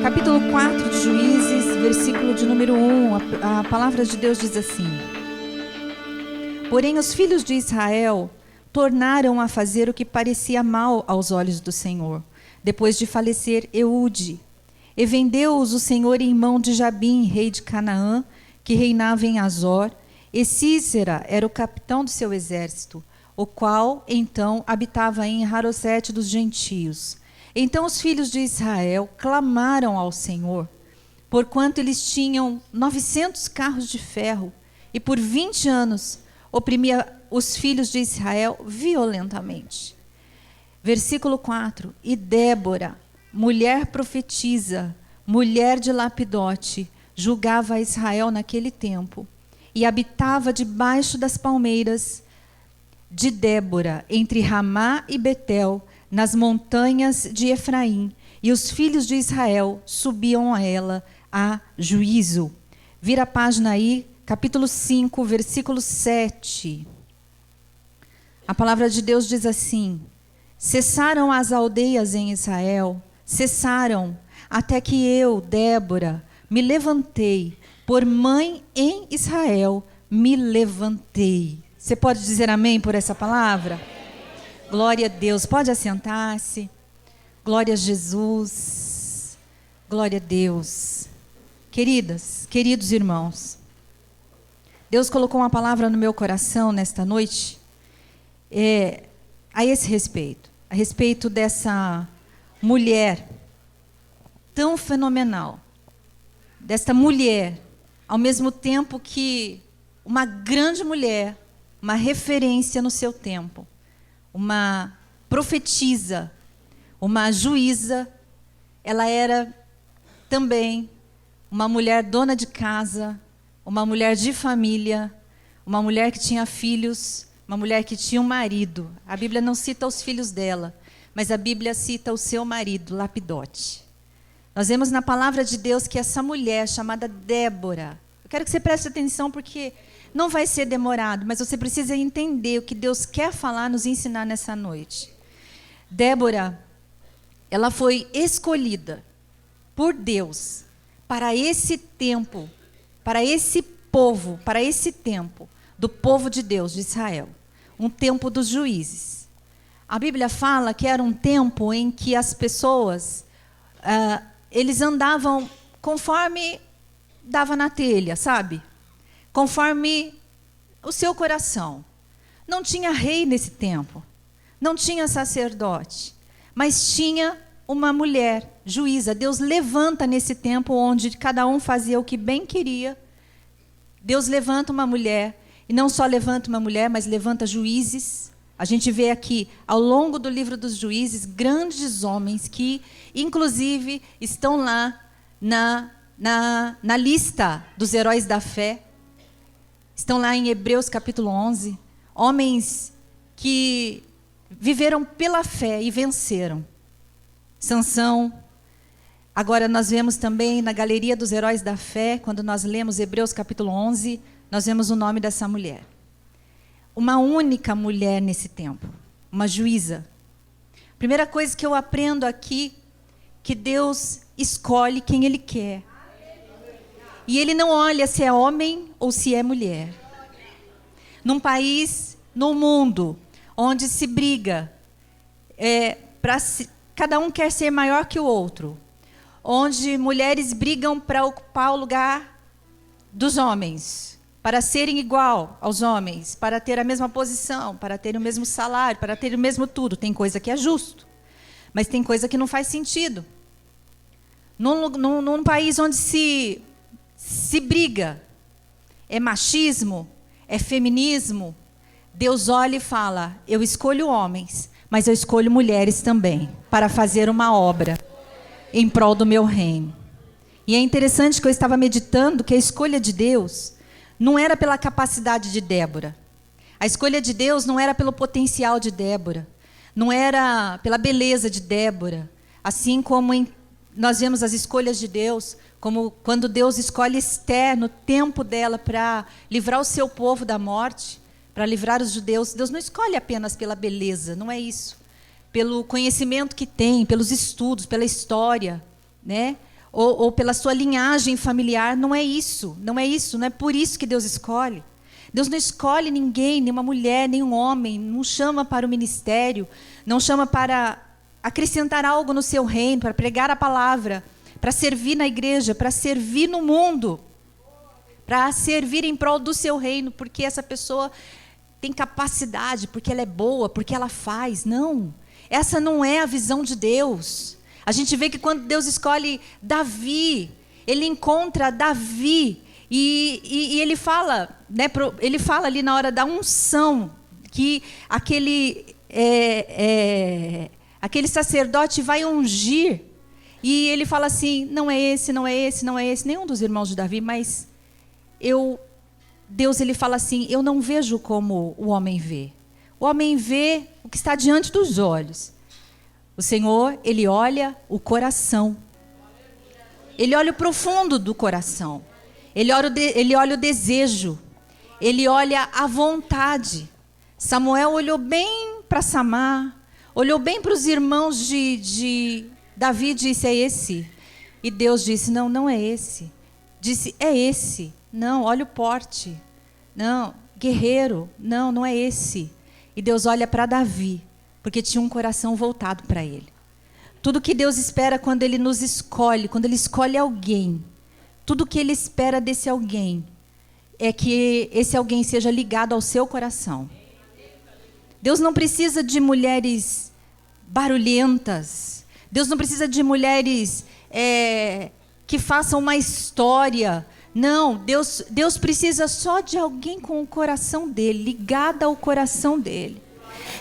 Capítulo 4 de Juízes, versículo de número 1, a palavra de Deus diz assim: Porém os filhos de Israel tornaram a fazer o que parecia mal aos olhos do Senhor, depois de falecer Eude. E vendeu-os o Senhor em mão de Jabim, rei de Canaã, que reinava em Azor, e Sísera era o capitão do seu exército, o qual então habitava em Harosete dos gentios. Então os filhos de Israel clamaram ao Senhor, porquanto eles tinham 900 carros de ferro, e por 20 anos oprimia os filhos de Israel violentamente. Versículo 4: E Débora, mulher profetisa, mulher de Lapidote, julgava a Israel naquele tempo, e habitava debaixo das palmeiras de Débora, entre Ramá e Betel, nas montanhas de Efraim, e os filhos de Israel subiam a ela a juízo. Vira a página aí, capítulo 5, versículo 7. A palavra de Deus diz assim: Cessaram as aldeias em Israel, cessaram, até que eu, Débora, me levantei, por mãe em Israel, me levantei. Você pode dizer amém por essa palavra? Glória a Deus. Pode assentar-se. Glória a Jesus. Glória a Deus. Queridas, queridos irmãos, Deus colocou uma palavra no meu coração nesta noite a esse respeito. A respeito dessa mulher tão fenomenal. Desta mulher, ao mesmo tempo que uma grande mulher, uma referência no seu tempo, uma profetisa, uma juíza, ela era também uma mulher dona de casa, uma mulher de família, uma mulher que tinha filhos, uma mulher que tinha um marido. A Bíblia não cita os filhos dela, mas a Bíblia cita o seu marido, Lapidote. Nós vemos na palavra de Deus que essa mulher chamada Débora, eu quero que você preste atenção porque não vai ser demorado, mas você precisa entender o que Deus quer falar, nos ensinar nessa noite. Débora, ela foi escolhida por Deus para esse tempo, para esse povo, para esse tempo do povo de Deus, de Israel. Um tempo dos juízes. A Bíblia fala que era um tempo em que as pessoas, eles andavam conforme dava na telha, sabe? Conforme o seu coração. Não tinha rei nesse tempo, não tinha sacerdote, mas tinha uma mulher juíza. Deus levanta nesse tempo onde cada um fazia o que bem queria. Deus levanta uma mulher, e não só levanta uma mulher, mas levanta juízes. A gente vê aqui, ao longo do livro dos juízes, grandes homens que, inclusive, estão lá na lista dos heróis da fé. Estão lá em Hebreus capítulo 11. Homens que viveram pela fé e venceram. Sansão. Agora nós vemos também na galeria dos heróis da fé, quando nós lemos Hebreus capítulo 11, nós vemos o nome dessa mulher. Uma única mulher nesse tempo. Uma juíza. Primeira coisa que eu aprendo aqui, que Deus escolhe quem Ele quer. E Ele não olha se é homem ou se é mulher. Num país, no mundo, onde se briga, cada um quer ser maior que o outro. Onde mulheres brigam para ocupar o lugar dos homens, para serem igual aos homens, para ter a mesma posição, para ter o mesmo salário, para ter o mesmo tudo. Tem coisa que é justo, mas tem coisa que não faz sentido. Num país onde se briga, é machismo, é feminismo, Deus olha e fala: eu escolho homens, mas eu escolho mulheres também, para fazer uma obra em prol do meu reino. E é interessante que eu estava meditando que a escolha de Deus não era pela capacidade de Débora. A escolha de Deus não era pelo potencial de Débora, não era pela beleza de Débora, assim como nós vemos as escolhas de Deus, como quando Deus escolhe Esther no tempo dela para livrar o seu povo da morte, para livrar os judeus. Deus não escolhe apenas pela beleza, não é isso. Pelo conhecimento que tem, pelos estudos, pela história, né? ou pela sua linhagem familiar. Não é isso, não é por isso que Deus escolhe. Deus não escolhe ninguém, nenhuma mulher, nenhum homem, não chama para o ministério, não chama para acrescentar algo no seu reino, para pregar a palavra, para servir na igreja, para servir no mundo, para servir em prol do seu reino, porque essa pessoa tem capacidade, porque ela é boa, porque ela faz. Não, essa não é a visão de Deus. A gente vê que quando Deus escolhe Davi, ele encontra Davi e ele fala, né, ele fala ali na hora da unção, que aquele sacerdote vai ungir, e ele fala assim, não é esse, nenhum dos irmãos de Davi, mas Deus ele fala assim, eu não vejo como o homem vê. O homem vê o que está diante dos olhos. O Senhor, ele olha o coração. Ele olha o profundo do coração. Ele olha o desejo. Ele olha a vontade. Samuel olhou bem para Samar, olhou bem para os irmãos de Davi e disse, é esse. E Deus disse, não, não é esse. Disse, é esse. Não, olha o porte. Não, guerreiro. Não, não é esse. E Deus olha para Davi, porque tinha um coração voltado para ele. Tudo que Deus espera quando Ele nos escolhe, quando Ele escolhe alguém, tudo que Ele espera desse alguém é que esse alguém seja ligado ao seu coração. Deus não precisa de mulheres barulhentas. Deus não precisa de mulheres que façam uma história. Não, Deus precisa só de alguém com o coração dele, ligado ao coração dele.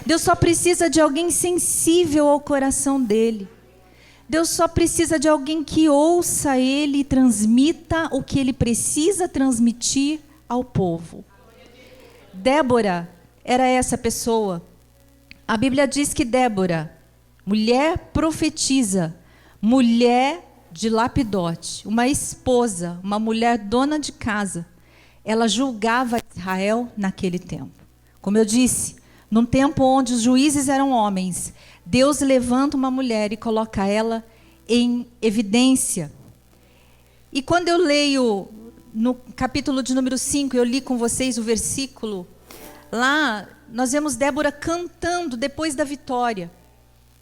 Deus só precisa de alguém sensível ao coração dele. Deus só precisa de alguém que ouça ele e transmita o que ele precisa transmitir ao povo. Débora era essa pessoa. A Bíblia diz que Débora, mulher profetisa, mulher de Lapidote, uma esposa, uma mulher dona de casa, ela julgava Israel naquele tempo. Como eu disse, num tempo onde os juízes eram homens, Deus levanta uma mulher e coloca ela em evidência. E quando eu leio no capítulo de número 5, eu li com vocês o versículo, lá nós vemos Débora cantando depois da vitória.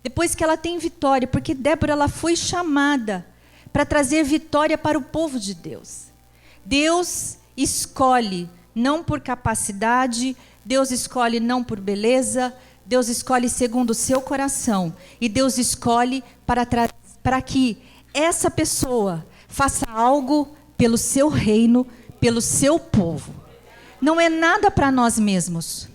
Depois que ela tem vitória, porque Débora ela foi chamada para trazer vitória para o povo de Deus. Deus escolhe não por capacidade, Deus escolhe não por beleza, Deus escolhe segundo o seu coração. E Deus escolhe para que essa pessoa faça algo pelo seu reino, pelo seu povo. Não é nada para nós mesmos.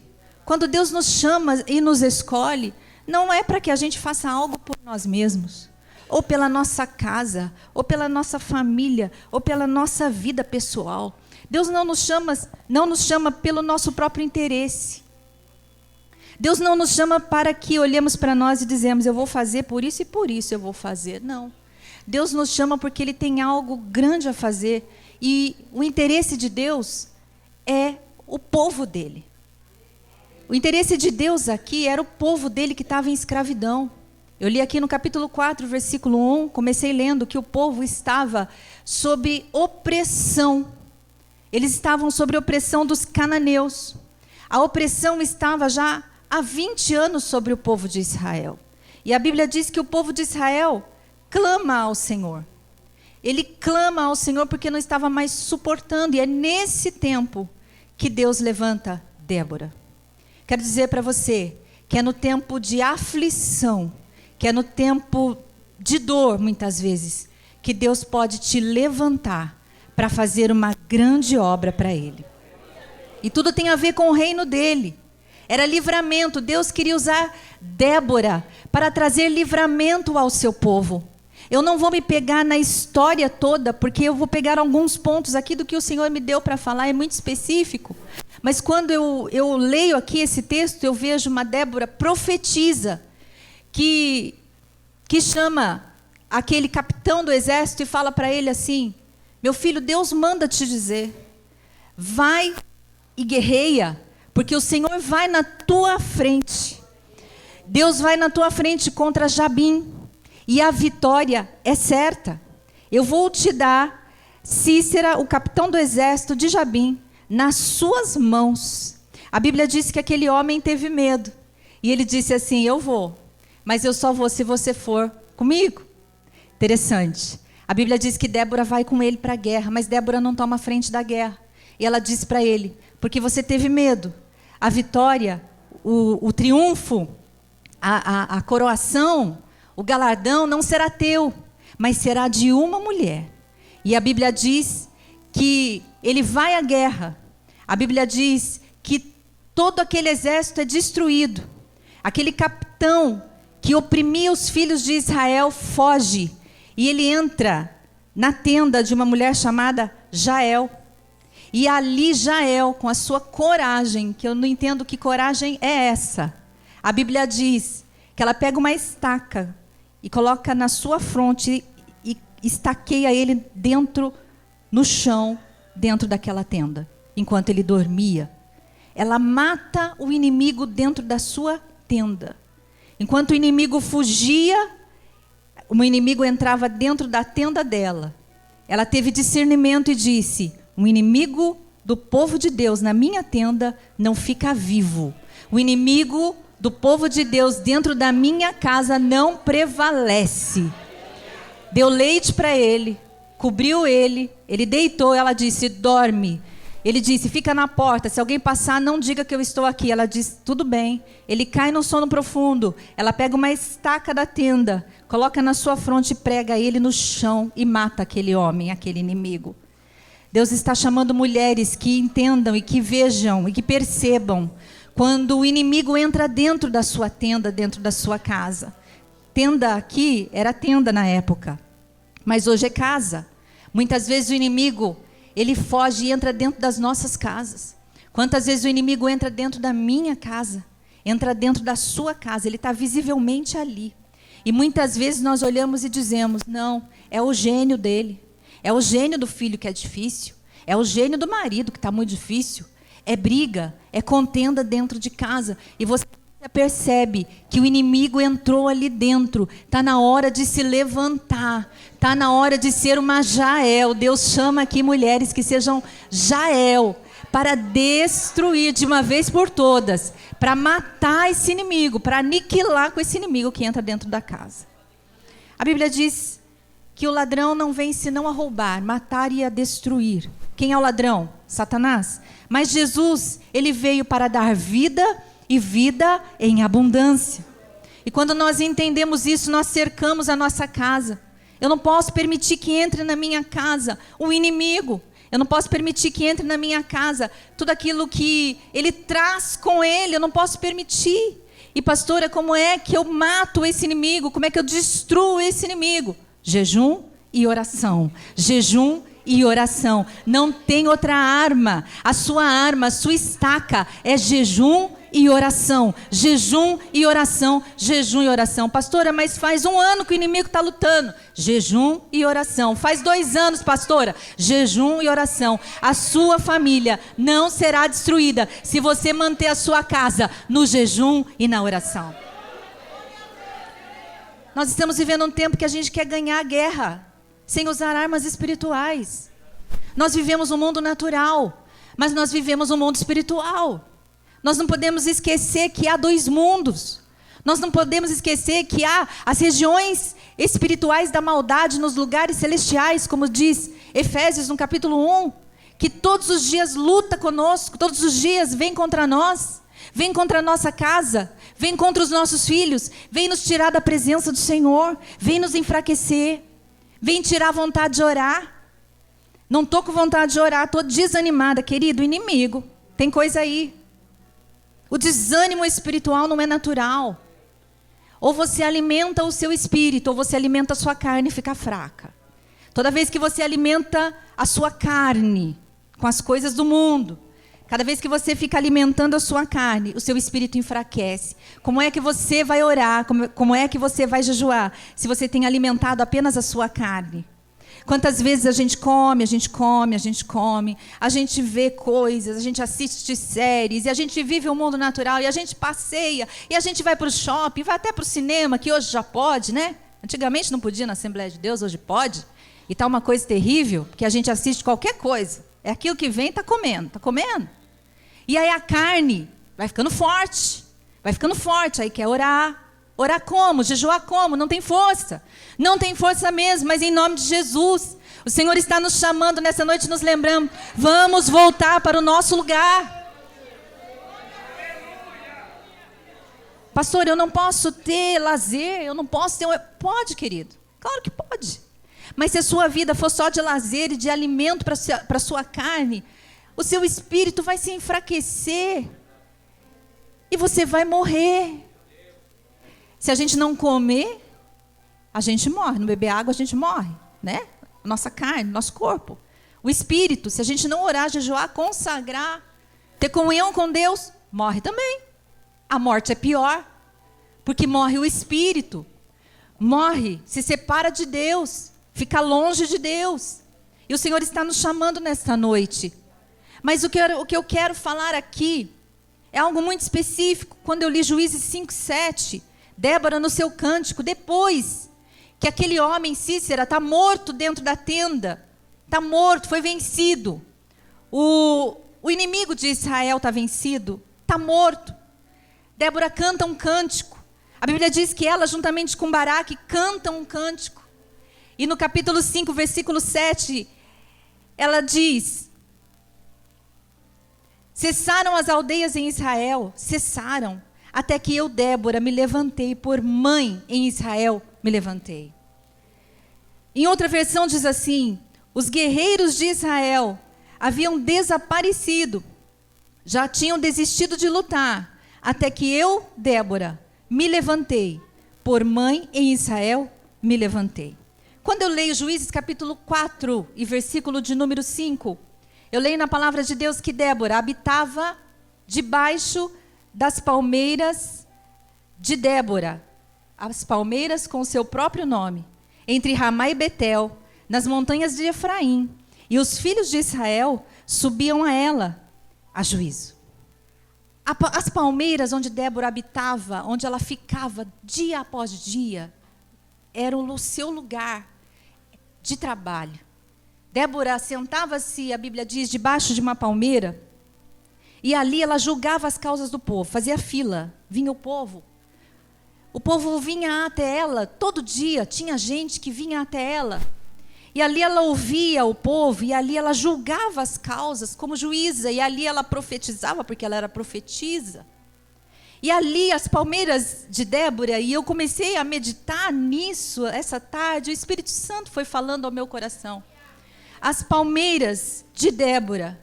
Quando Deus nos chama e nos escolhe, não é para que a gente faça algo por nós mesmos, ou pela nossa casa, ou pela nossa família, ou pela nossa vida pessoal. Deus não nos chama pelo nosso próprio interesse. Deus não nos chama para que olhemos para nós e dizemos, eu vou fazer por isso e por isso eu vou fazer. Não. Deus nos chama porque Ele tem algo grande a fazer. E o interesse de Deus é o povo dele. O interesse de Deus aqui era o povo dele que estava em escravidão. Eu li aqui no capítulo 4, versículo 1, comecei lendo que o povo estava sob opressão. Eles estavam sob a opressão dos cananeus. A opressão estava já há 20 anos sobre o povo de Israel. E a Bíblia diz que o povo de Israel clama ao Senhor. Ele clama ao Senhor porque não estava mais suportando. E é nesse tempo que Deus levanta Débora. Quero dizer para você que é no tempo de aflição, que é no tempo de dor, muitas vezes, que Deus pode te levantar para fazer uma grande obra para Ele. E tudo tem a ver com o reino dEle. Era livramento. Deus queria usar Débora para trazer livramento ao seu povo. Eu não vou me pegar na história toda, porque eu vou pegar alguns pontos aqui do que o Senhor me deu para falar, é muito específico. Mas quando eu leio aqui esse texto, eu vejo uma Débora profetisa, que chama aquele capitão do exército e fala para ele assim, meu filho, Deus manda te dizer, vai e guerreia, porque o Senhor vai na tua frente. Deus vai na tua frente contra Jabim. E a vitória é certa. Eu vou te dar Sísera, o capitão do exército de Jabim, nas suas mãos. A Bíblia diz que aquele homem teve medo. E ele disse assim, eu vou, mas eu só vou se você for comigo. Interessante. A Bíblia diz que Débora vai com ele para a guerra, mas Débora não toma a frente da guerra. E ela disse para ele, porque você teve medo. A vitória, o triunfo, a coroação, o galardão não será teu, mas será de uma mulher. E a Bíblia diz que ele vai à guerra. A Bíblia diz que todo aquele exército é destruído. Aquele capitão que oprimia os filhos de Israel foge. E ele entra na tenda de uma mulher chamada Jael. E ali Jael, com a sua coragem, que eu não entendo que coragem é essa. A Bíblia diz que ela pega uma estaca e coloca na sua fronte e estaqueia ele no chão, dentro daquela tenda, enquanto ele dormia. Ela mata o inimigo dentro da sua tenda. Enquanto o inimigo fugia, o inimigo entrava dentro da tenda dela. Ela teve discernimento e disse, o inimigo do povo de Deus na minha tenda não fica vivo. O inimigo do povo de Deus dentro da minha casa não prevalece. Deu leite para ele, cobriu ele deitou, ela disse, dorme. Ele disse, fica na porta, se alguém passar, não diga que eu estou aqui. Ela disse, tudo bem. Ele cai no sono profundo. Ela pega uma estaca da tenda, coloca na sua fronte e prega ele no chão e mata aquele homem, aquele inimigo. Deus está chamando mulheres que entendam e que vejam e que percebam quando o inimigo entra dentro da sua tenda, dentro da sua casa. Tenda aqui era tenda na época, mas hoje é casa. Muitas vezes o inimigo, ele foge e entra dentro das nossas casas. Quantas vezes o inimigo entra dentro da minha casa, entra dentro da sua casa, ele está visivelmente ali. E muitas vezes nós olhamos e dizemos, não, é o gênio dele, é o gênio do filho que é difícil, é o gênio do marido que está muito difícil, é briga, é contenda dentro de casa. E você percebe que o inimigo entrou ali dentro. Está na hora de se levantar. Está na hora de ser uma Jael. Deus chama aqui mulheres que sejam Jael, para destruir de uma vez por todas, para matar esse inimigo, para aniquilar com esse inimigo que entra dentro da casa. A Bíblia diz que o ladrão não vem senão a roubar, matar e a destruir. Quem é o ladrão? Satanás. Mas Jesus, ele veio para dar vida e vida em abundância. E quando nós entendemos isso, nós cercamos a nossa casa. Eu não posso permitir que entre na minha casa um inimigo. Eu não posso permitir que entre na minha casa tudo aquilo que ele traz com ele. Eu não posso permitir. E pastora, como é que eu mato esse inimigo? Como é que eu destruo esse inimigo? Jejum e oração. Jejum e oração. Não tem outra arma. A sua estaca é jejum e oração. Jejum e oração. Jejum e oração. Pastora, mas faz 1 ano que o inimigo está lutando. Jejum e oração. Faz 2 anos, pastora. Jejum e oração. A sua família não será destruída se você manter a sua casa no jejum e na oração. Nós estamos vivendo um tempo que a gente quer ganhar a guerra sem usar armas espirituais. Nós vivemos um mundo natural, mas nós vivemos um mundo espiritual. Nós não podemos esquecer que há 2 mundos. Nós não podemos esquecer que há as regiões espirituais da maldade nos lugares celestiais, como diz Efésios no capítulo 1, que todos os dias luta conosco, todos os dias vem contra nós, vem contra a nossa casa, vem contra os nossos filhos, vem nos tirar da presença do Senhor, vem nos enfraquecer, vem tirar a vontade de orar. Não estou com vontade de orar, estou desanimada. Querido, inimigo, tem coisa aí. O desânimo espiritual não é natural. Ou você alimenta o seu espírito, ou você alimenta a sua carne e fica fraca. Toda vez que você alimenta a sua carne com as coisas do mundo, cada vez que você fica alimentando a sua carne, o seu espírito enfraquece. Como é que você vai orar? Como é que você vai jejuar se você tem alimentado apenas a sua carne? Quantas vezes a gente come, a gente vê coisas, a gente assiste séries, e a gente vive o mundo natural, e a gente passeia, e a gente vai para o shopping, vai até para o cinema, que hoje já pode, né? Antigamente não podia na Assembleia de Deus, hoje pode. E tá uma coisa terrível, porque a gente assiste qualquer coisa. É aquilo que vem, tá comendo, tá comendo. E aí a carne vai ficando forte, aí quer orar. Orar como? Jejuar como? Não tem força. Não tem força mesmo, mas em nome de Jesus, o Senhor está nos chamando nessa noite, nos lembrando, vamos voltar para o nosso lugar. Pastor, eu não posso ter lazer, eu não posso ter... Pode, querido, claro que pode. Mas se a sua vida for só de lazer e de alimento para a sua carne, o seu espírito vai se enfraquecer e você vai morrer. Se a gente não comer, a gente morre. Não beber água, a gente morre, né? Nossa carne, nosso corpo. O espírito, se a gente não orar, jejuar, consagrar, ter comunhão com Deus, morre também. A morte é pior, porque morre o espírito. Morre, se separa de Deus, fica longe de Deus. E o Senhor está nos chamando nesta noite. Mas o que eu quero falar aqui é algo muito específico. Quando eu li Juízes 5:7, Débora no seu cântico, depois que aquele homem, Sísera, está morto dentro da tenda, está morto, foi vencido. O inimigo de Israel está vencido, está morto. Débora canta um cântico. A Bíblia diz que ela, juntamente com Baraque, cantam um cântico. E no capítulo 5, versículo 7, ela diz: cessaram as aldeias em Israel, cessaram, até que eu, Débora, me levantei, por mãe em Israel me levantei. Em outra versão diz assim: os guerreiros de Israel haviam desaparecido, já tinham desistido de lutar, até que eu, Débora, me levantei, por mãe em Israel me levantei. Quando eu leio Juízes capítulo 4 e versículo de número 5, eu leio na palavra de Deus que Débora habitava debaixo das palmeiras de Débora, as palmeiras com o seu próprio nome, entre Ramá e Betel, nas montanhas de Efraim, e os filhos de Israel subiam a ela a juízo. As palmeiras onde Débora habitava, onde ela ficava dia após dia, era o seu lugar de trabalho. Débora sentava-se, a Bíblia diz, debaixo de uma palmeira, e ali ela julgava as causas do povo, fazia fila, vinha o povo vinha até ela, todo dia tinha gente que vinha até ela, e ali ela ouvia o povo, e ali ela julgava as causas como juíza, e ali ela profetizava, porque ela era profetisa. E ali as palmeiras de Débora, e eu comecei a meditar nisso essa tarde, o Espírito Santo foi falando ao meu coração. As palmeiras de Débora,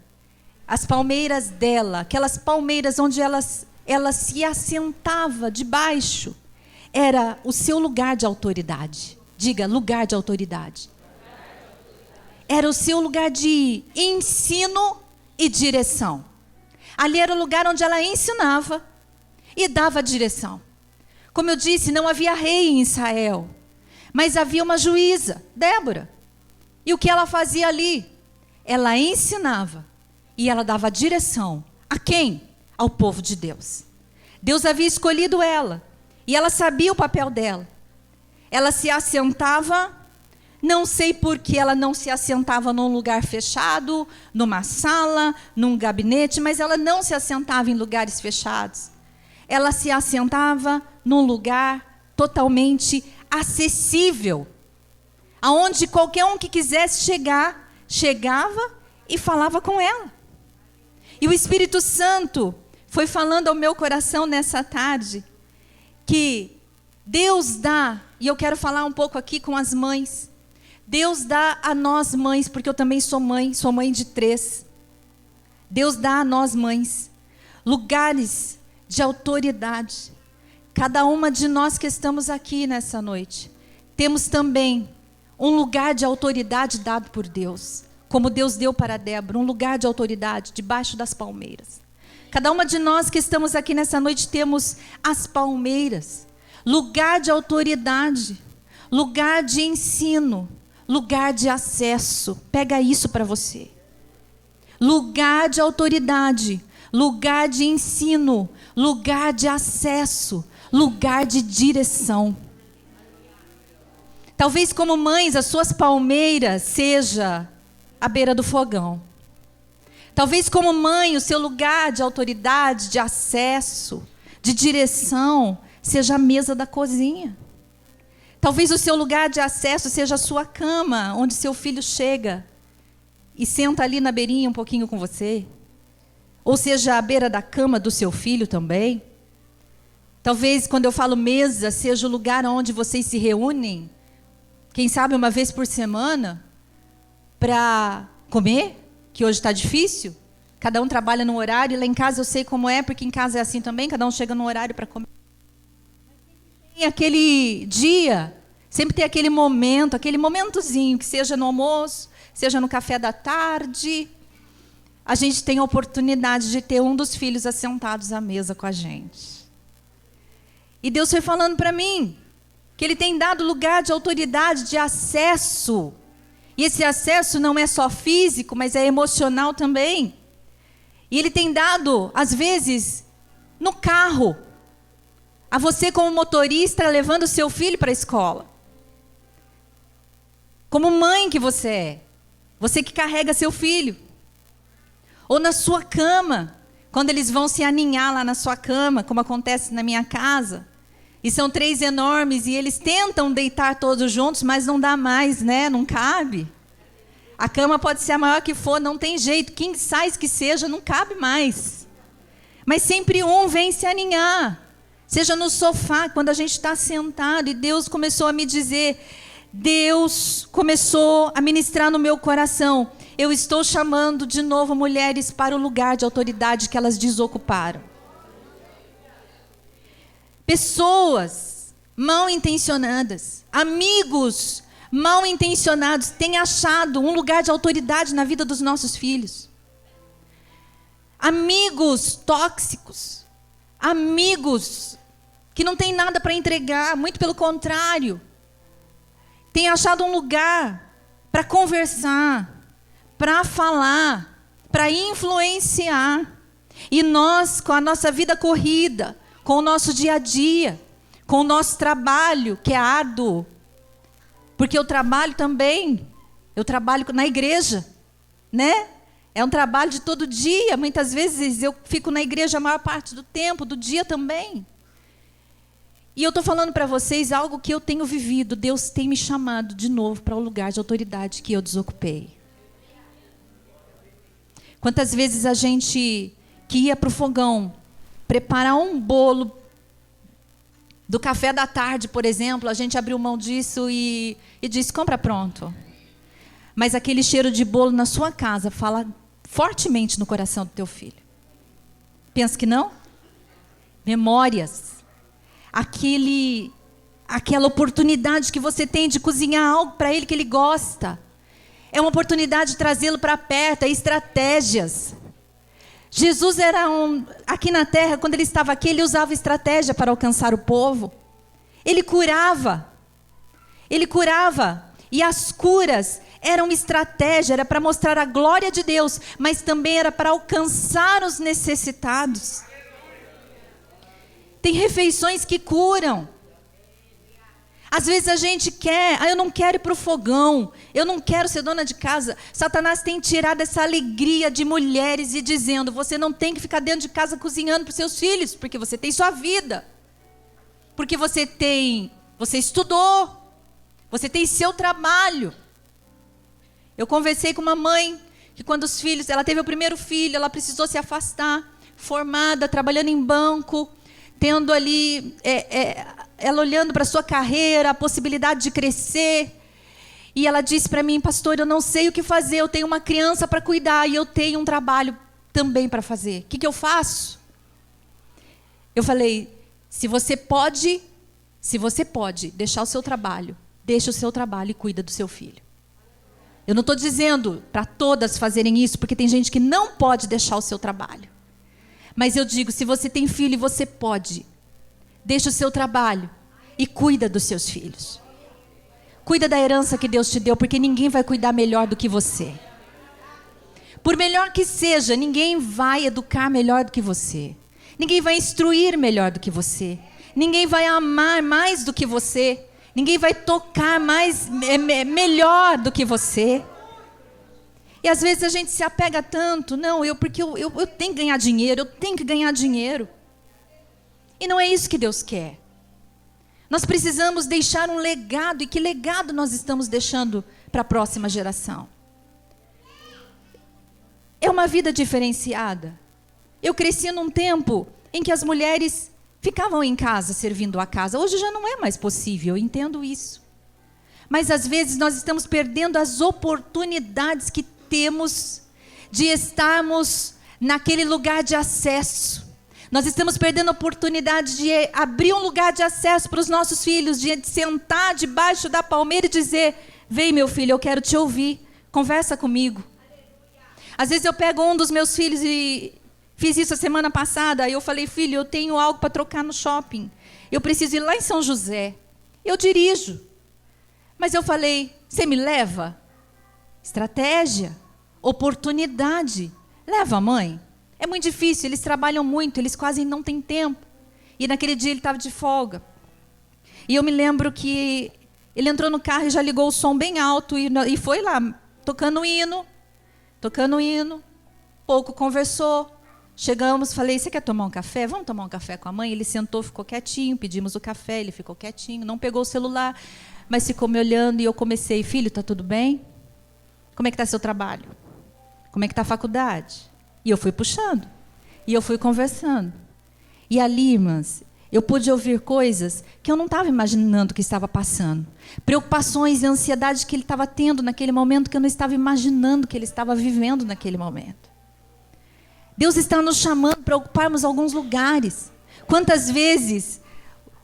as palmeiras dela, aquelas palmeiras onde ela se assentava debaixo, era o seu lugar de autoridade. Diga, lugar de autoridade. Era o seu lugar de ensino e direção. Ali era o lugar onde ela ensinava e dava direção. Como eu disse, não havia rei em Israel, mas havia uma juíza, Débora. E o que ela fazia ali? Ela ensinava e ela dava direção. A quem? Ao povo de Deus. Deus havia escolhido ela e ela sabia o papel dela. Ela se assentava, não sei por que ela não se assentava num lugar fechado, numa sala, num gabinete, mas ela não se assentava em lugares fechados. Ela se assentava num lugar totalmente acessível, aonde qualquer um que quisesse chegar, chegava e falava com ela. E o Espírito Santo foi falando ao meu coração nessa tarde, que Deus dá, e eu quero falar um pouco aqui com as mães, Deus dá a nós mães, porque eu também sou mãe de 3. Deus dá a nós mães lugares de autoridade. Cada uma de nós que estamos aqui nessa noite, temos também um lugar de autoridade dado por Deus, como Deus deu para Débora, um lugar de autoridade debaixo das palmeiras. Cada uma de nós que estamos aqui nessa noite temos as palmeiras, lugar de autoridade, lugar de ensino, lugar de acesso. Pega isso para você. Lugar de autoridade, lugar de ensino, lugar de acesso, lugar de direção. Talvez como mães, as suas palmeiras seja a beira do fogão. Talvez como mãe, o seu lugar de autoridade, de acesso, de direção, seja a mesa da cozinha. Talvez o seu lugar de acesso seja a sua cama, onde seu filho chega e senta ali na beirinha um pouquinho com você. Ou seja, a beira da cama do seu filho também. Talvez, quando eu falo mesa, seja o lugar onde vocês se reúnem, quem sabe uma vez por semana, para comer, que hoje está difícil. Cada um trabalha num horário, lá em casa eu sei como é, porque em casa é assim também, cada um chega num horário para comer. Tem aquele dia, sempre tem aquele momento, aquele momentozinho, que seja no almoço, seja no café da tarde, a gente tem a oportunidade de ter um dos filhos assentados à mesa com a gente. E Deus foi falando para mim que Ele tem dado lugar de autoridade, de acesso. E esse acesso não é só físico, mas é emocional também. E Ele tem dado, às vezes, no carro, a você como motorista levando o seu filho para a escola. Como mãe que você é. Você que carrega seu filho. Ou na sua cama, quando eles vão se aninhar lá na sua cama, como acontece na minha casa. E são 3 enormes e eles tentam deitar todos juntos, mas não dá mais, né? Não cabe. A cama pode ser a maior que for, não tem jeito. King size que seja, não cabe mais. Mas sempre um vem se aninhar. Seja no sofá, quando a gente está sentado. E Deus começou a me dizer, Deus começou a ministrar no meu coração. Eu estou chamando de novo mulheres para o lugar de autoridade que elas desocuparam. Pessoas mal intencionadas, amigos mal intencionados, têm achado um lugar de autoridade na vida dos nossos filhos. Amigos tóxicos, amigos que não têm nada para entregar, muito pelo contrário, têm achado um lugar para conversar, para falar, para influenciar. E nós, com a nossa vida corrida, com o nosso dia a dia, com o nosso trabalho, que é árduo, porque eu trabalho também, eu trabalho na igreja, né? É um trabalho de todo dia, muitas vezes eu fico na igreja a maior parte do tempo, do dia também. E eu estou falando para vocês algo que eu tenho vivido, Deus tem me chamado de novo para o lugar de autoridade que eu desocupei. Quantas vezes a gente que ia para o fogão preparar um bolo do café da tarde, por exemplo, a gente abriu mão disso e disse, compra pronto. Mas aquele cheiro de bolo na sua casa fala fortemente no coração do teu filho. Pensa que não? Memórias. Aquela oportunidade que você tem de cozinhar algo para ele que ele gosta. É uma oportunidade de trazê-lo para perto, é estratégias. Jesus era aqui na terra, quando ele estava aqui, ele usava estratégia para alcançar o povo. Ele curava. E as curas eram estratégia, era para mostrar a glória de Deus, mas também era para alcançar os necessitados. Tem refeições que curam. Às vezes a gente quer, eu não quero ir para o fogão, eu não quero ser dona de casa. Satanás tem tirado essa alegria de mulheres e dizendo, você não tem que ficar dentro de casa cozinhando para os seus filhos, porque você tem sua vida. Porque você estudou, você tem seu trabalho. Eu conversei com uma mãe, que quando os filhos, ela teve o primeiro filho, ela precisou se afastar, formada, trabalhando em banco, tendo ali, ela olhando para a sua carreira, a possibilidade de crescer. E ela disse para mim, pastor, eu não sei o que fazer, eu tenho uma criança para cuidar e eu tenho um trabalho também para fazer. O que eu faço? Eu falei, se você pode deixar o seu trabalho, deixa o seu trabalho e cuida do seu filho. Eu não estou dizendo para todas fazerem isso, porque tem gente que não pode deixar o seu trabalho. Mas eu digo, se você tem filho e você pode, deixa o seu trabalho e cuida dos seus filhos. Cuida da herança que Deus te deu, porque ninguém vai cuidar melhor do que você. Por melhor que seja, ninguém vai educar melhor do que você. Ninguém vai instruir melhor do que você. Ninguém vai amar mais do que você. Ninguém vai tocar mais, melhor do que você. E às vezes a gente se apega tanto, não, porque eu tenho que ganhar dinheiro, eu tenho que ganhar dinheiro. E não é isso que Deus quer. Nós precisamos deixar um legado, e que legado nós estamos deixando para a próxima geração? É uma vida diferenciada. Eu cresci num tempo em que as mulheres ficavam em casa, servindo a casa. Hoje já não é mais possível, eu entendo isso. Mas às vezes nós estamos perdendo as oportunidades que temos de estarmos naquele lugar de acesso. Nós estamos perdendo a oportunidade de abrir um lugar de acesso para os nossos filhos, de sentar debaixo da palmeira e dizer: vem, meu filho, eu quero te ouvir, conversa comigo. Às vezes eu pego um dos meus filhos, e fiz isso a semana passada, e eu falei: filho, eu tenho algo para trocar no shopping, eu preciso ir lá em São José, eu dirijo. Mas eu falei: você me leva? Estratégia, oportunidade. Leva a mãe. É muito difícil, eles trabalham muito, eles quase não têm tempo. E naquele dia ele estava de folga. E eu me lembro que ele entrou no carro e já ligou o som bem alto e foi lá, tocando hino. Pouco conversou. Chegamos, falei: você quer tomar um café? Vamos tomar um café com a mãe? Ele sentou, ficou quietinho, pedimos o café, ele ficou quietinho, não pegou o celular, mas ficou me olhando, e eu comecei: filho, está tudo bem? Como é que está seu trabalho? Como é que está a faculdade? E eu fui puxando, e eu fui conversando. E ali, irmãs, eu pude ouvir coisas que eu não estava imaginando que estava passando. Preocupações e ansiedade que ele estava tendo naquele momento, que eu não estava imaginando que ele estava vivendo naquele momento. Deus está nos chamando para ocuparmos alguns lugares. Quantas vezes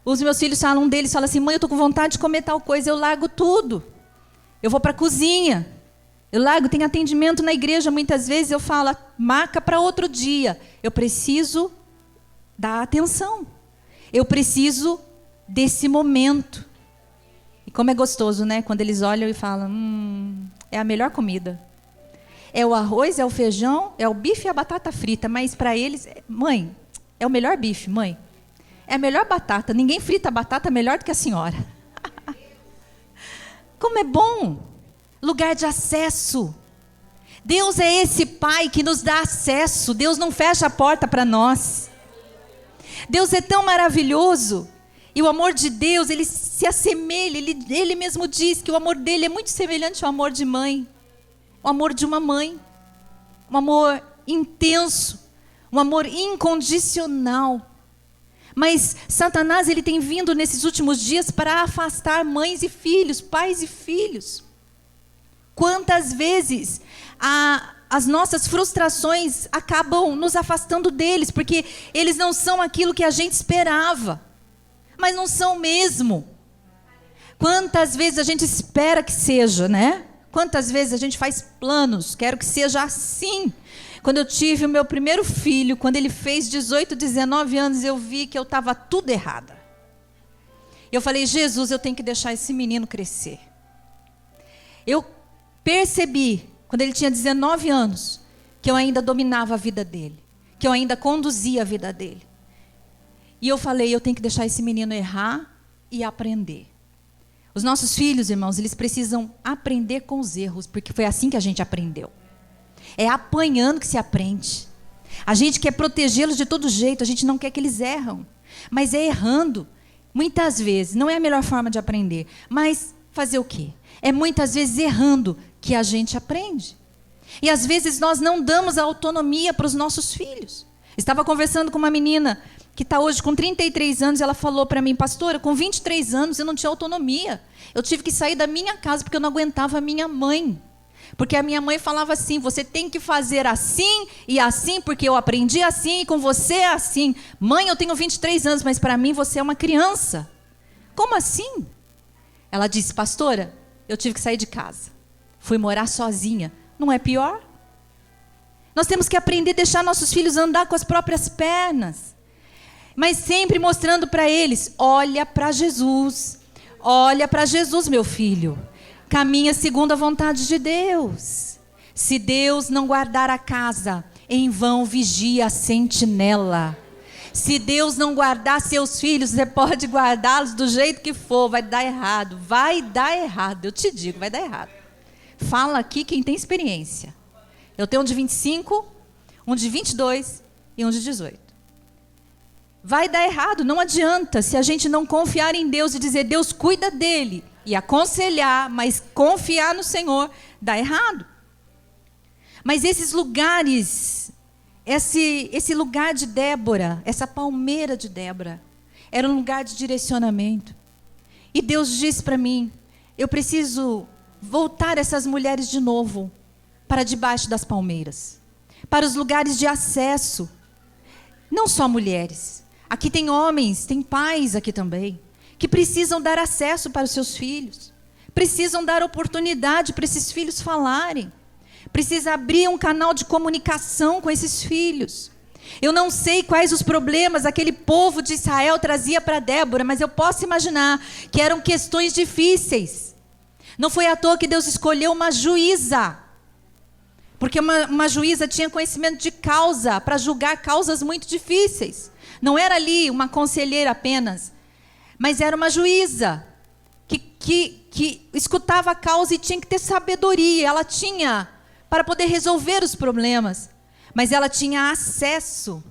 os meus filhos falam, um deles fala assim: mãe, eu estou com vontade de comer tal coisa, eu largo tudo. Eu vou para a cozinha. Eu largo, tem atendimento na igreja, muitas vezes eu falo: marca para outro dia. Eu preciso dar atenção. Eu preciso desse momento. E como é gostoso, né? Quando eles olham e falam: é a melhor comida. É o arroz, é o feijão, é o bife e a batata frita. Mas para eles, mãe, é o melhor bife, mãe. É a melhor batata. Ninguém frita a batata melhor do que a senhora. Como é bom. Lugar de acesso. Deus é esse Pai que nos dá acesso. Deus não fecha a porta para nós. Deus é tão maravilhoso. E o amor de Deus, ele se assemelha, ele mesmo diz que o amor dele é muito semelhante ao amor de mãe. O amor de uma mãe. Um amor intenso. Um amor incondicional. Mas Satanás, ele tem vindo nesses últimos dias para afastar mães e filhos, pais e filhos. Quantas vezes as nossas frustrações acabam nos afastando deles, porque eles não são aquilo que a gente esperava, mas não são mesmo. Quantas vezes a gente espera que seja, né? Quantas vezes a gente faz planos, quero que seja assim. Quando eu tive o meu primeiro filho, quando ele fez 18, 19 anos, eu vi que eu estava tudo errada. Eu falei: Jesus, eu tenho que deixar esse menino crescer. Eu percebi, quando ele tinha 19 anos, que eu ainda dominava a vida dele, que eu ainda conduzia a vida dele. E eu falei: eu tenho que deixar esse menino errar e aprender. Os nossos filhos, irmãos, eles precisam aprender com os erros, porque foi assim que a gente aprendeu. É apanhando que se aprende. A gente quer protegê-los de todo jeito, a gente não quer que eles erram. Mas é errando. Muitas vezes, não é a melhor forma de aprender, mas fazer o quê? É muitas vezes errando que a gente aprende. E às vezes nós não damos a autonomia para os nossos filhos. Estava conversando com uma menina que está hoje com 33 anos, e ela falou para mim: pastora, com 23 anos eu não tinha autonomia. Eu tive que sair da minha casa porque eu não aguentava a minha mãe. Porque a minha mãe falava assim: você tem que fazer assim e assim, porque eu aprendi assim e com você é assim. Mãe, eu tenho 23 anos, mas para mim você é uma criança. Como assim? Ela disse: pastora, eu tive que sair de casa. Fui morar sozinha. Não é pior? Nós temos que aprender a deixar nossos filhos andar com as próprias pernas. Mas sempre mostrando para eles: olha para Jesus. Olha para Jesus, meu filho. Caminha segundo a vontade de Deus. Se Deus não guardar a casa, em vão vigia a sentinela. Se Deus não guardar seus filhos, você pode guardá-los do jeito que for, vai dar errado. Vai dar errado, eu te digo, vai dar errado. Fala aqui quem tem experiência. Eu tenho um de 25, um de 22 e um de 18. Vai dar errado, não adianta se a gente não confiar em Deus e dizer, Deus cuida dele, e aconselhar, mas confiar no Senhor, dá errado. Mas esses lugares, esse lugar de Débora, essa palmeira de Débora, era um lugar de direcionamento. E Deus disse para mim, eu preciso voltar essas mulheres de novo para debaixo das palmeiras, para os lugares de acesso. Não só mulheres. Aqui tem homens, tem pais aqui também, que precisam dar acesso para os seus filhos. Precisam dar oportunidade para esses filhos falarem. Precisa abrir um canal de comunicação com esses filhos. Eu não sei quais os problemas aquele povo de Israel trazia para Débora, mas eu posso imaginar que eram questões difíceis. Não foi à toa que Deus escolheu uma juíza. Porque uma juíza tinha conhecimento de causa, para julgar causas muito difíceis. Não era ali uma conselheira apenas, mas era uma juíza que escutava a causa e tinha que ter sabedoria. Ela tinha para poder resolver os problemas, mas ela tinha acesso.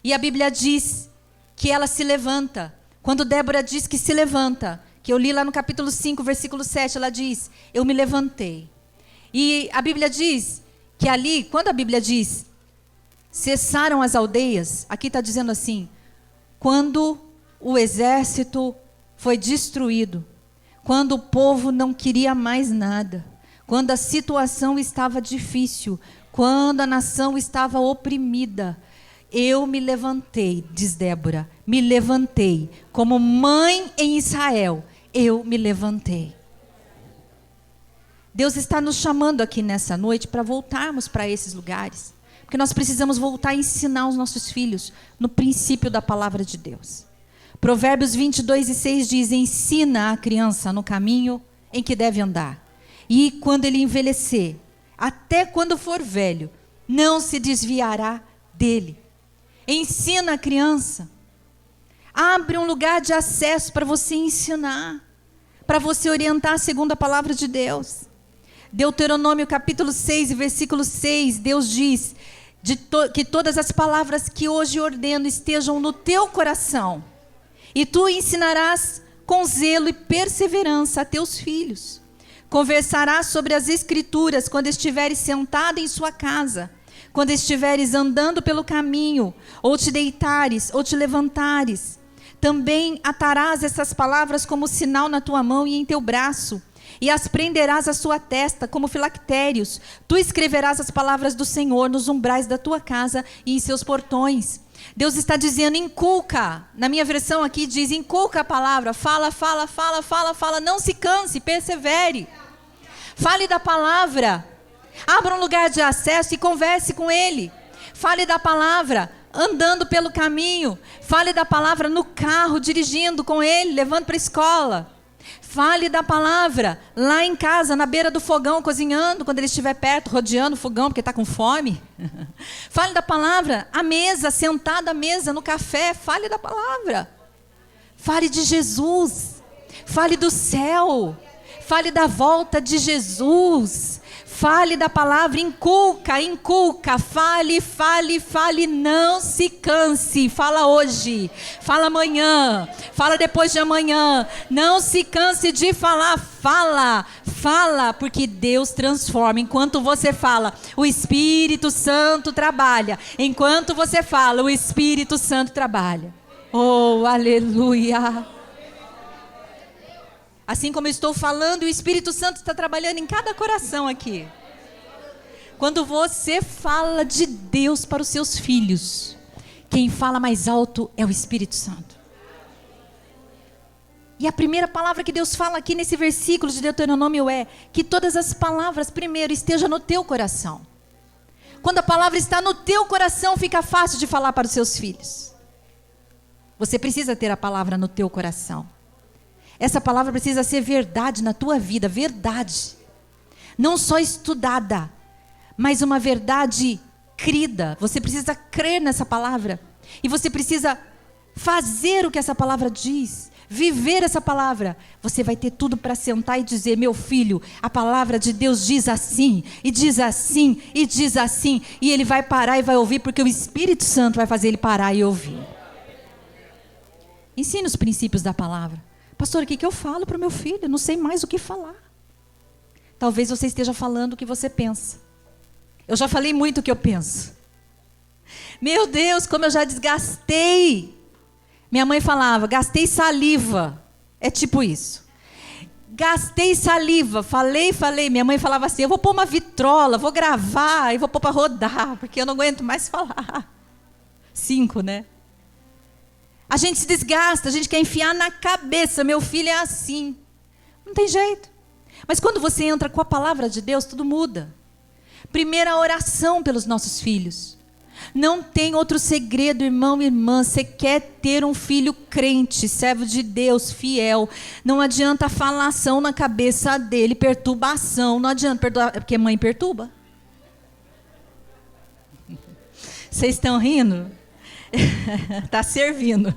E a Bíblia diz que ela se levanta. Quando Débora diz que se levanta, que eu li lá no capítulo 5, versículo 7, ela diz, eu me levantei. E a Bíblia diz que ali, quando a Bíblia diz, cessaram as aldeias, aqui está dizendo assim, quando o exército foi destruído, quando o povo não queria mais nada, quando a situação estava difícil, quando a nação estava oprimida, eu me levantei, diz Débora, me levantei, como mãe em Israel, eu me levantei. Deus está nos chamando aqui nessa noite para voltarmos para esses lugares, porque nós precisamos voltar a ensinar os nossos filhos no princípio da palavra de Deus. Provérbios 22:6 diz, ensina a criança no caminho em que deve andar, e quando ele envelhecer, até quando for velho, não se desviará dele. Ensina a criança. Abre um lugar de acesso para você ensinar, para você orientar segundo a palavra de Deus. Deuteronômio capítulo 6, versículo 6, Deus diz que todas as palavras que hoje ordeno estejam no teu coração, e tu ensinarás com zelo e perseverança a teus filhos. Conversarás sobre as escrituras quando estiveres sentado em sua casa, quando estiveres andando pelo caminho, ou te deitares, ou te levantares. Também atarás essas palavras como sinal na tua mão e em teu braço, e as prenderás à sua testa como filactérios. Tu escreverás as palavras do Senhor nos umbrais da tua casa e em seus portões. Deus está dizendo, inculca. Na minha versão aqui diz, inculca a palavra. Fala, fala, fala, fala, fala. Não se canse, persevere. Fale da palavra. Abra um lugar de acesso e converse com Ele. Fale da palavra andando pelo caminho. Fale da palavra no carro, dirigindo com Ele, levando para a escola. Fale da palavra lá em casa, na beira do fogão, cozinhando, quando ele estiver perto, rodeando o fogão, porque está com fome. Fale da palavra à mesa, sentado à mesa, no café. Fale da palavra. Fale de Jesus. Fale do céu. Fale da volta de Jesus. Fale da palavra, inculca, inculca, fale, fale, fale, não se canse. Fala hoje, fala amanhã, fala depois de amanhã. Não se canse de falar, fala, fala, porque Deus transforma. Enquanto você fala, o Espírito Santo trabalha. Enquanto você fala, o Espírito Santo trabalha. Oh, aleluia! Assim como eu estou falando, o Espírito Santo está trabalhando em cada coração aqui. Quando você fala de Deus para os seus filhos, quem fala mais alto é o Espírito Santo. E a primeira palavra que Deus fala aqui nesse versículo de Deuteronômio é que todas as palavras primeiro estejam no teu coração. Quando a palavra está no teu coração, fica fácil de falar para os seus filhos. Você precisa ter a palavra no teu coração. Essa palavra precisa ser verdade na tua vida, verdade. Não só estudada, mas uma verdade crida. Você precisa crer nessa palavra. E você precisa fazer o que essa palavra diz, viver essa palavra. Você vai ter tudo para sentar e dizer: meu filho, a palavra de Deus diz assim, e diz assim, e diz assim. E ele vai parar e vai ouvir, porque o Espírito Santo vai fazer ele parar e ouvir. Ensine os princípios da palavra. Pastor, o que eu falo para o meu filho? Eu não sei mais o que falar. Talvez você esteja falando o que você pensa. Eu já falei muito o que eu penso. Meu Deus, como eu já desgastei. Minha mãe falava: gastei saliva. É tipo isso. Gastei saliva. Falei. Minha mãe falava assim: eu vou pôr uma vitrola, vou gravar e vou pôr para rodar, porque eu não aguento mais falar. 5, né? A gente se desgasta, a gente quer enfiar na cabeça. Meu filho é assim. Não tem jeito. Mas quando você entra com a palavra de Deus, tudo muda. Primeira oração pelos nossos filhos. Não tem outro segredo, irmão e irmã. Você quer ter um filho crente, servo de Deus, fiel. Não adianta falação na cabeça dele, perturbação. Não adianta perturbar, porque mãe perturba. Vocês estão rindo? Está servindo.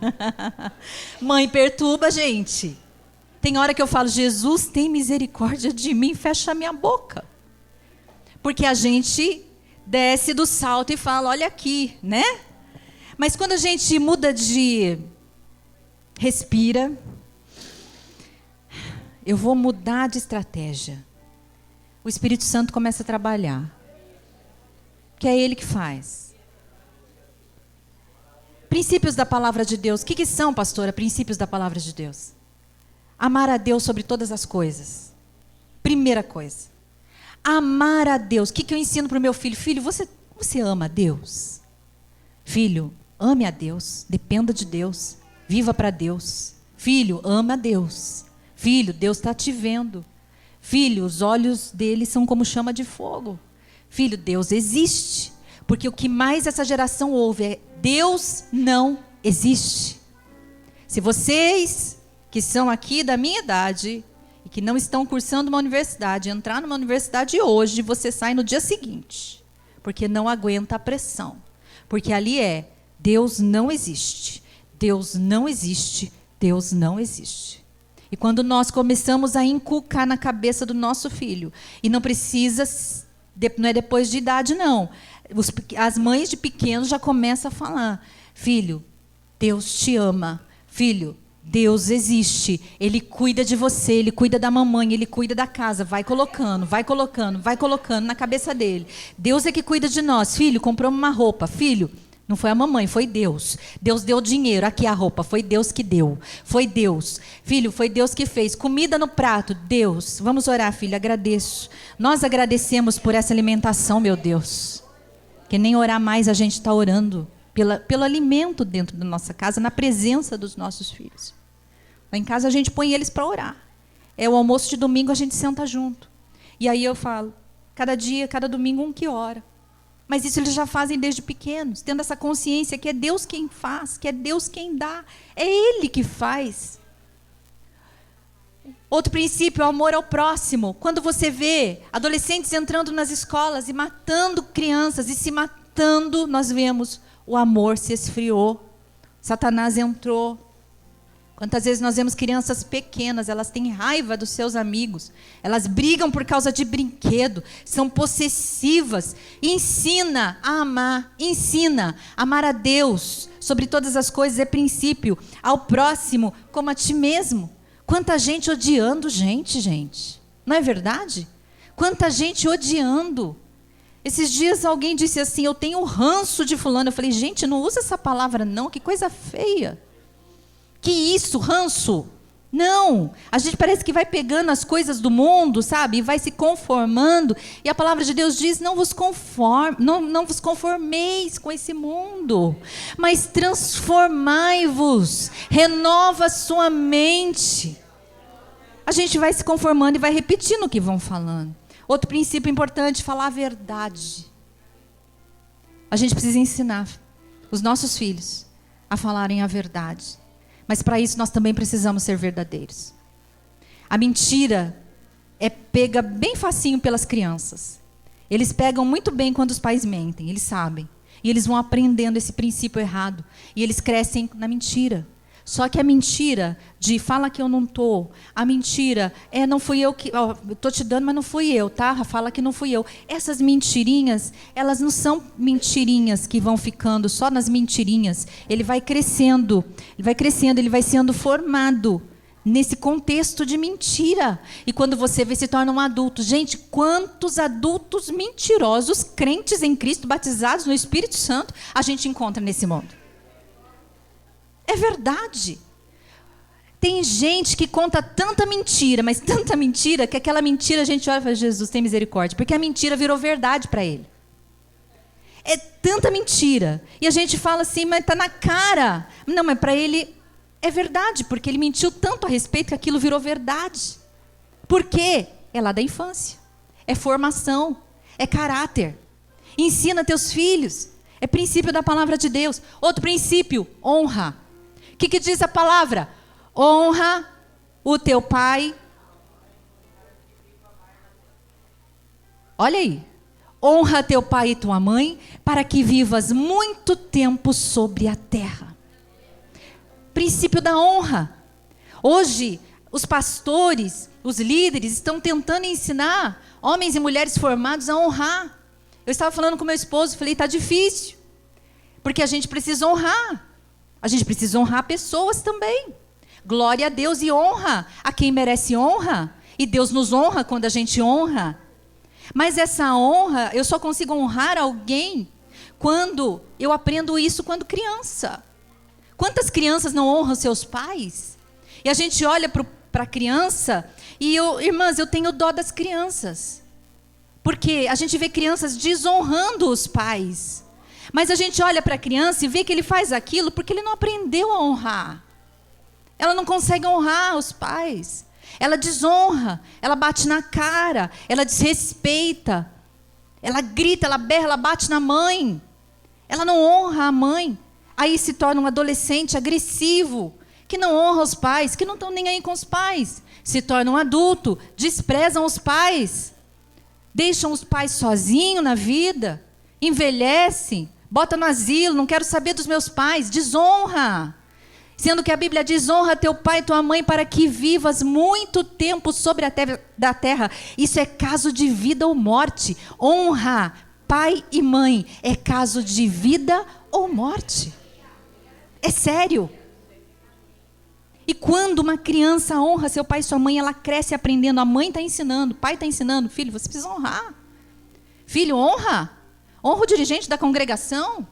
Mãe perturba, gente. Tem hora que eu falo: Jesus, tem misericórdia de mim, fecha a minha boca. Porque a gente desce do salto e fala: olha aqui, né? Mas quando a gente muda de... respira. Eu vou mudar de estratégia. O Espírito Santo começa a trabalhar. Que é Ele que faz. Princípios da palavra de Deus. O que são, pastora, princípios da palavra de Deus? Amar a Deus sobre todas as coisas. Primeira coisa. Amar a Deus. O que eu ensino para o meu filho? Filho, você ama a Deus? Filho, ame a Deus. Dependa de Deus. Viva para Deus. Filho, ama a Deus. Filho, Deus está te vendo. Filho, os olhos dele são como chama de fogo. Filho, Deus existe. Porque o que mais essa geração ouve é: Deus não existe. Se vocês que são aqui da minha idade e que não estão cursando uma universidade, entrar numa universidade hoje, você sai no dia seguinte, porque não aguenta a pressão. Porque ali é: Deus não existe, Deus não existe, Deus não existe. E quando nós começamos a inculcar na cabeça do nosso filho, e não precisa, não é depois de idade não, as mães de pequenos já começam a falar: filho, Deus te ama. Filho, Deus existe. Ele cuida de você, Ele cuida da mamãe, Ele cuida da casa. Vai colocando na cabeça dele. Deus é que cuida de nós. Filho, comprou uma roupa. Filho, não foi a mamãe, foi Deus. Deus deu dinheiro, aqui a roupa, foi Deus que deu. Foi Deus. Filho, foi Deus que fez. Comida no prato, Deus. Vamos orar, filho, agradeço. Nós agradecemos por essa alimentação, meu Deus. Que nem orar mais a gente está orando pelo alimento dentro da nossa casa, na presença dos nossos filhos. Lá em casa a gente põe eles para orar. É o almoço de domingo, a gente senta junto. E aí eu falo: cada dia, cada domingo, um que ora. Mas isso eles já fazem desde pequenos, tendo essa consciência que é Deus quem faz, que é Deus quem dá. É Ele que faz. Outro princípio é o amor ao próximo. Quando você vê adolescentes entrando nas escolas e matando crianças e se matando, nós vemos o amor se esfriou. Satanás entrou. Quantas vezes nós vemos crianças pequenas, elas têm raiva dos seus amigos, elas brigam por causa de brinquedo, são possessivas. Ensina a amar, ensina a amar a Deus sobre todas as coisas, é princípio. Ao próximo como a ti mesmo. Quanta gente odiando gente. Não é verdade? Quanta gente odiando. Esses dias alguém disse assim: eu tenho ranço de fulano. Eu falei: gente, não usa essa palavra não, que coisa feia. Que isso, ranço? Não. A gente parece que vai pegando as coisas do mundo, sabe? E vai se conformando. E a palavra de Deus diz: não vos conformeis com esse mundo, mas transformai-vos, renova a sua mente. A gente vai se conformando e vai repetindo o que vão falando. Outro princípio importante: falar a verdade. A gente precisa ensinar os nossos filhos a falarem a verdade. Mas para isso nós também precisamos ser verdadeiros. A mentira é pega bem facinho pelas crianças. Eles pegam muito bem quando os pais mentem, eles sabem. E eles vão aprendendo esse princípio errado. E eles crescem na mentira. Só que a mentira de fala que eu não tô, a mentira não fui eu que, tô te dando, mas não fui eu, tá? Fala que não fui eu. Essas mentirinhas, elas não são mentirinhas que vão ficando só nas mentirinhas. Ele vai crescendo, ele vai sendo formado nesse contexto de mentira. E quando você vê, se torna um adulto. Gente, quantos adultos mentirosos, crentes em Cristo, batizados no Espírito Santo, a gente encontra nesse mundo? É verdade. Tem gente que conta tanta mentira, mas tanta mentira, que aquela mentira a gente olha e fala, Jesus, tem misericórdia, porque a mentira virou verdade para ele. É tanta mentira. E a gente fala assim, mas está na cara. Não, mas para ele é verdade, porque ele mentiu tanto a respeito que aquilo virou verdade. Por quê? É lá da infância. É formação. É caráter. Ensina teus filhos. É princípio da palavra de Deus. Outro princípio, honra. O que diz a palavra? Honra o teu pai. Olha aí. Honra teu pai e tua mãe, para que vivas muito tempo sobre a terra. Princípio da honra. Hoje, os pastores, os líderes, estão tentando ensinar homens e mulheres formados a honrar. Eu estava falando com meu esposo, falei, está difícil. Porque a gente precisa honrar. A gente precisa honrar pessoas também. Glória a Deus e honra a quem merece honra. E Deus nos honra quando a gente honra. Mas essa honra, eu só consigo honrar alguém quando eu aprendo isso quando criança. Quantas crianças não honram seus pais? E a gente olha para a criança e, irmãs, eu tenho dó das crianças. Porque a gente vê crianças desonrando os pais. Mas a gente olha para a criança e vê que ele faz aquilo porque ele não aprendeu a honrar. Ela não consegue honrar os pais. Ela desonra, ela bate na cara, ela desrespeita. Ela grita, ela berra, ela bate na mãe. Ela não honra a mãe. Aí se torna um adolescente agressivo, que não honra os pais, que não estão nem aí com os pais. Se torna um adulto, desprezam os pais. Deixam os pais sozinhos na vida. Envelhecem. Bota no asilo, não quero saber dos meus pais. Desonra. Sendo que a Bíblia diz, honra teu pai e tua mãe para que vivas muito tempo sobre a terra. Isso é caso de vida ou morte. Honra pai e mãe é caso de vida ou morte. É sério. E quando uma criança honra seu pai e sua mãe, ela cresce aprendendo. A mãe está ensinando, o pai está ensinando. Filho, você precisa honrar. Filho, honra. Honra o dirigente da congregação.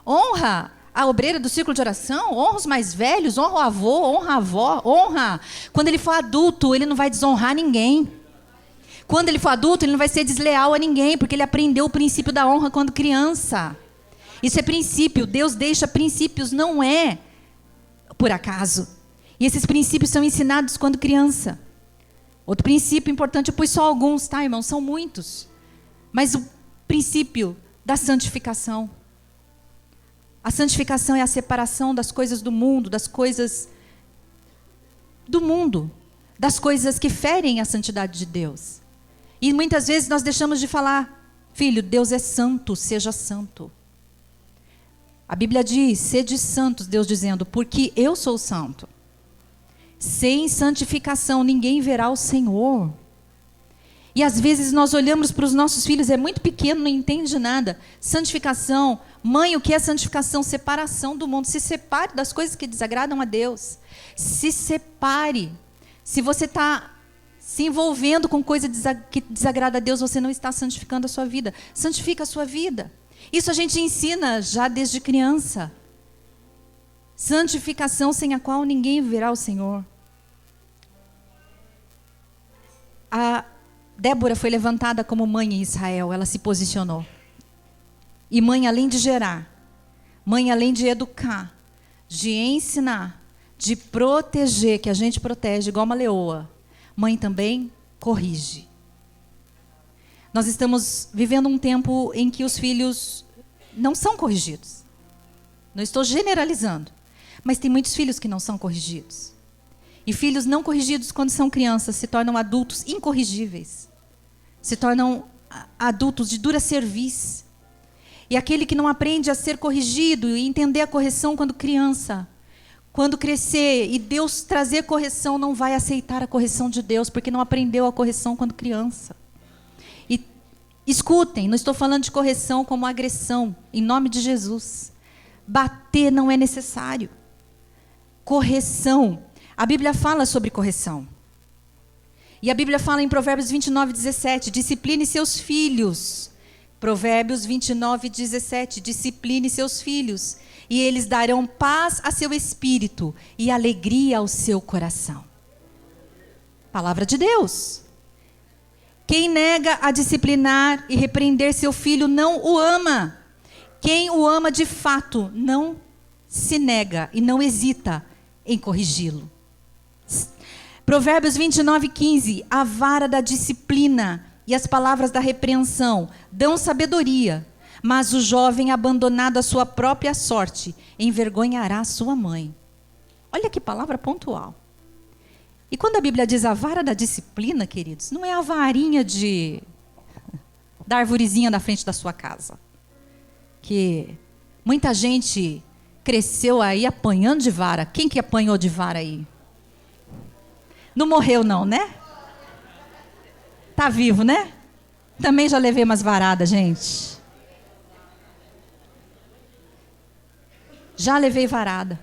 Honra a obreira do círculo de oração. Honra os mais velhos. Honra o avô, honra a avó. Honra. Quando ele for adulto, ele não vai desonrar ninguém. Quando ele for adulto, ele não vai ser desleal a ninguém, porque ele aprendeu o princípio da honra quando criança. Isso é princípio. Deus deixa princípios, não é por acaso. E esses princípios são ensinados quando criança. Outro princípio importante, eu pus só alguns, tá, irmão? São muitos. Mas o princípio da santificação. A santificação é a separação das coisas do mundo, das coisas do mundo, das coisas que ferem a santidade de Deus. E muitas vezes nós deixamos de falar, filho, Deus é santo, seja santo. A Bíblia diz, sede santos, Deus dizendo, porque eu sou santo. Sem santificação ninguém verá o Senhor. E às vezes nós olhamos para os nossos filhos, é muito pequeno, não entende nada. Santificação, mãe, o que é santificação? Separação do mundo. Se separe das coisas que desagradam a Deus. Se separe. Se você está se envolvendo com coisa que desagrada a Deus, você não está santificando a sua vida. Santifica a sua vida. Isso a gente ensina já desde criança. Santificação sem a qual ninguém verá o Senhor. A Débora foi levantada como mãe em Israel, ela se posicionou. E mãe, além de gerar, mãe, além de educar, de ensinar, de proteger, que a gente protege igual uma leoa, mãe também corrige. Nós estamos vivendo um tempo em que os filhos não são corrigidos. Não estou generalizando, mas tem muitos filhos que não são corrigidos. E filhos não corrigidos, quando são crianças, se tornam adultos incorrigíveis. Se tornam adultos de dura cerviz. E aquele que não aprende a ser corrigido e entender a correção quando criança, quando crescer e Deus trazer correção, não vai aceitar a correção de Deus, porque não aprendeu a correção quando criança. E escutem, não estou falando de correção como agressão, em nome de Jesus. Bater não é necessário. Correção. A Bíblia fala sobre correção. E a Bíblia fala em Provérbios 29:17, discipline seus filhos. Provérbios 29:17, discipline seus filhos, e eles darão paz a seu espírito e alegria ao seu coração. Palavra de Deus. Quem nega a disciplinar e repreender seu filho não o ama. Quem o ama de fato não se nega e não hesita em corrigi-lo. Provérbios 29:15, a vara da disciplina e as palavras da repreensão dão sabedoria, mas o jovem abandonado à sua própria sorte envergonhará sua mãe. Olha que palavra pontual. E quando a Bíblia diz a vara da disciplina, queridos, não é a varinha da arvorezinha na frente da sua casa. Que muita gente cresceu aí apanhando de vara. Quem que apanhou de vara aí? Não morreu não, né? Tá vivo, né? Também já levei umas varadas, gente. Já levei varada.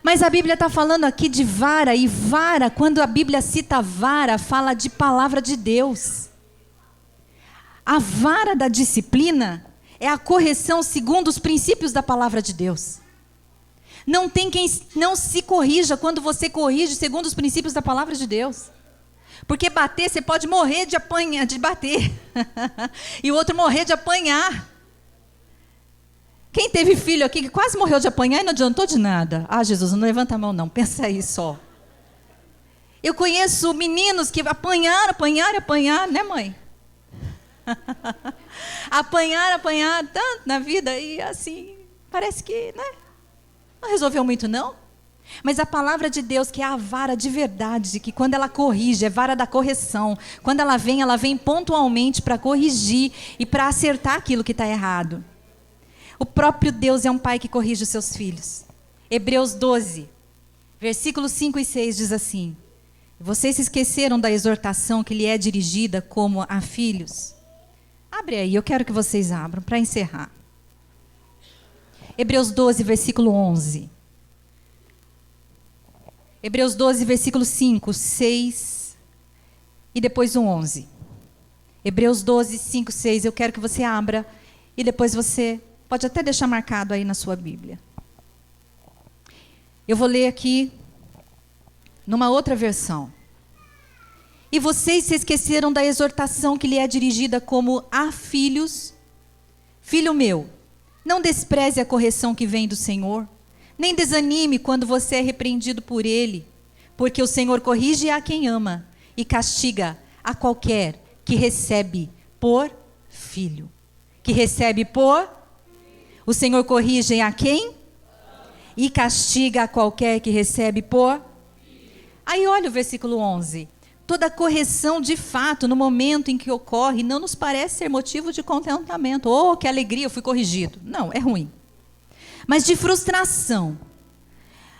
Mas a Bíblia está falando aqui de vara, e vara, quando a Bíblia cita vara, fala de palavra de Deus. A vara da disciplina é a correção segundo os princípios da palavra de Deus. Não tem quem não se corrija quando você corrige segundo os princípios da palavra de Deus. Porque bater, você pode morrer de apanhar, de bater. E o outro morrer de apanhar. Quem teve filho aqui que quase morreu de apanhar e não adiantou de nada? Ah, Jesus, não levanta a mão não, pensa aí só. Eu conheço meninos que apanharam, né, mãe? apanhar tanto na vida e assim, parece que, né? Não resolveu muito não. Mas a palavra de Deus, que é a vara de verdade, que quando ela corrige, é vara da correção. Quando ela vem pontualmente para corrigir e para acertar aquilo que está errado. O próprio Deus é um pai que corrige os seus filhos. Hebreus 12, versículos 5 e 6 diz assim: vocês se esqueceram da exortação que lhe é dirigida como a filhos? Abre aí, eu quero que vocês abram para encerrar. Hebreus 12, versículo 11. Hebreus 12, versículo 5, 6 e depois o 11. Hebreus 12, 5, 6. Eu quero que você abra e depois você pode até deixar marcado aí na sua Bíblia. Eu vou ler aqui numa outra versão. E vocês se esqueceram da exortação que lhe é dirigida como a filhos. Filho meu, não despreze a correção que vem do Senhor, nem desanime quando você é repreendido por Ele, porque o Senhor corrige a quem ama e castiga a qualquer que recebe por filho. Que recebe por... O Senhor corrige a quem? E castiga a qualquer que recebe por... Aí olha o versículo 11. Toda correção de fato, no momento em que ocorre, não nos parece ser motivo de contentamento. Oh, que alegria, eu fui corrigido. Não, é ruim. Mas de frustração.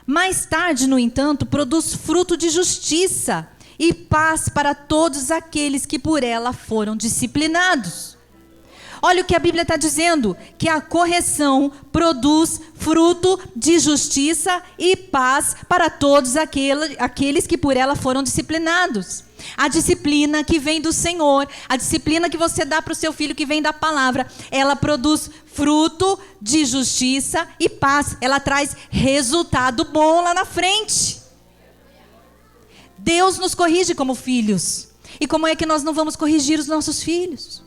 Mais tarde, no entanto, produz fruto de justiça e paz para todos aqueles que por ela foram disciplinados. Olha o que a Bíblia está dizendo, que a correção produz fruto de justiça e paz para todos aqueles que por ela foram disciplinados. A disciplina que vem do Senhor, a disciplina que você dá para o seu filho que vem da palavra, ela produz fruto de justiça e paz. Ela traz resultado bom lá na frente. Deus nos corrige como filhos. E como é que nós não vamos corrigir os nossos filhos?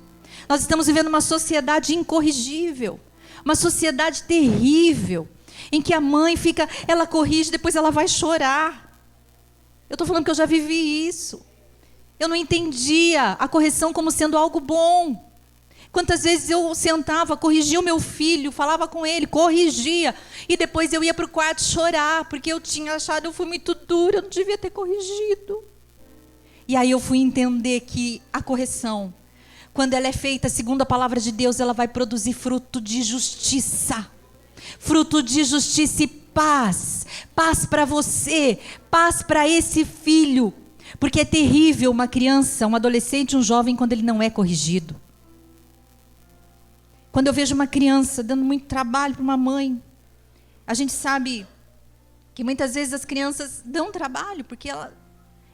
Nós estamos vivendo uma sociedade incorrigível, uma sociedade terrível, em que a mãe fica, ela corrige, depois ela vai chorar. Eu estou falando que eu já vivi isso. Eu não entendia a correção como sendo algo bom. Quantas vezes eu sentava, corrigia o meu filho, falava com ele, corrigia, e depois eu ia para o quarto chorar, porque eu tinha achado, eu fui muito dura, eu não devia ter corrigido. E aí eu fui entender que a correção quando ela é feita segundo a palavra de Deus, ela vai produzir fruto de justiça. Fruto de justiça e paz. Paz para você, paz para esse filho. Porque é terrível uma criança, um adolescente, um jovem, quando ele não é corrigido. Quando eu vejo uma criança dando muito trabalho para uma mãe, a gente sabe que muitas vezes as crianças dão trabalho, porque às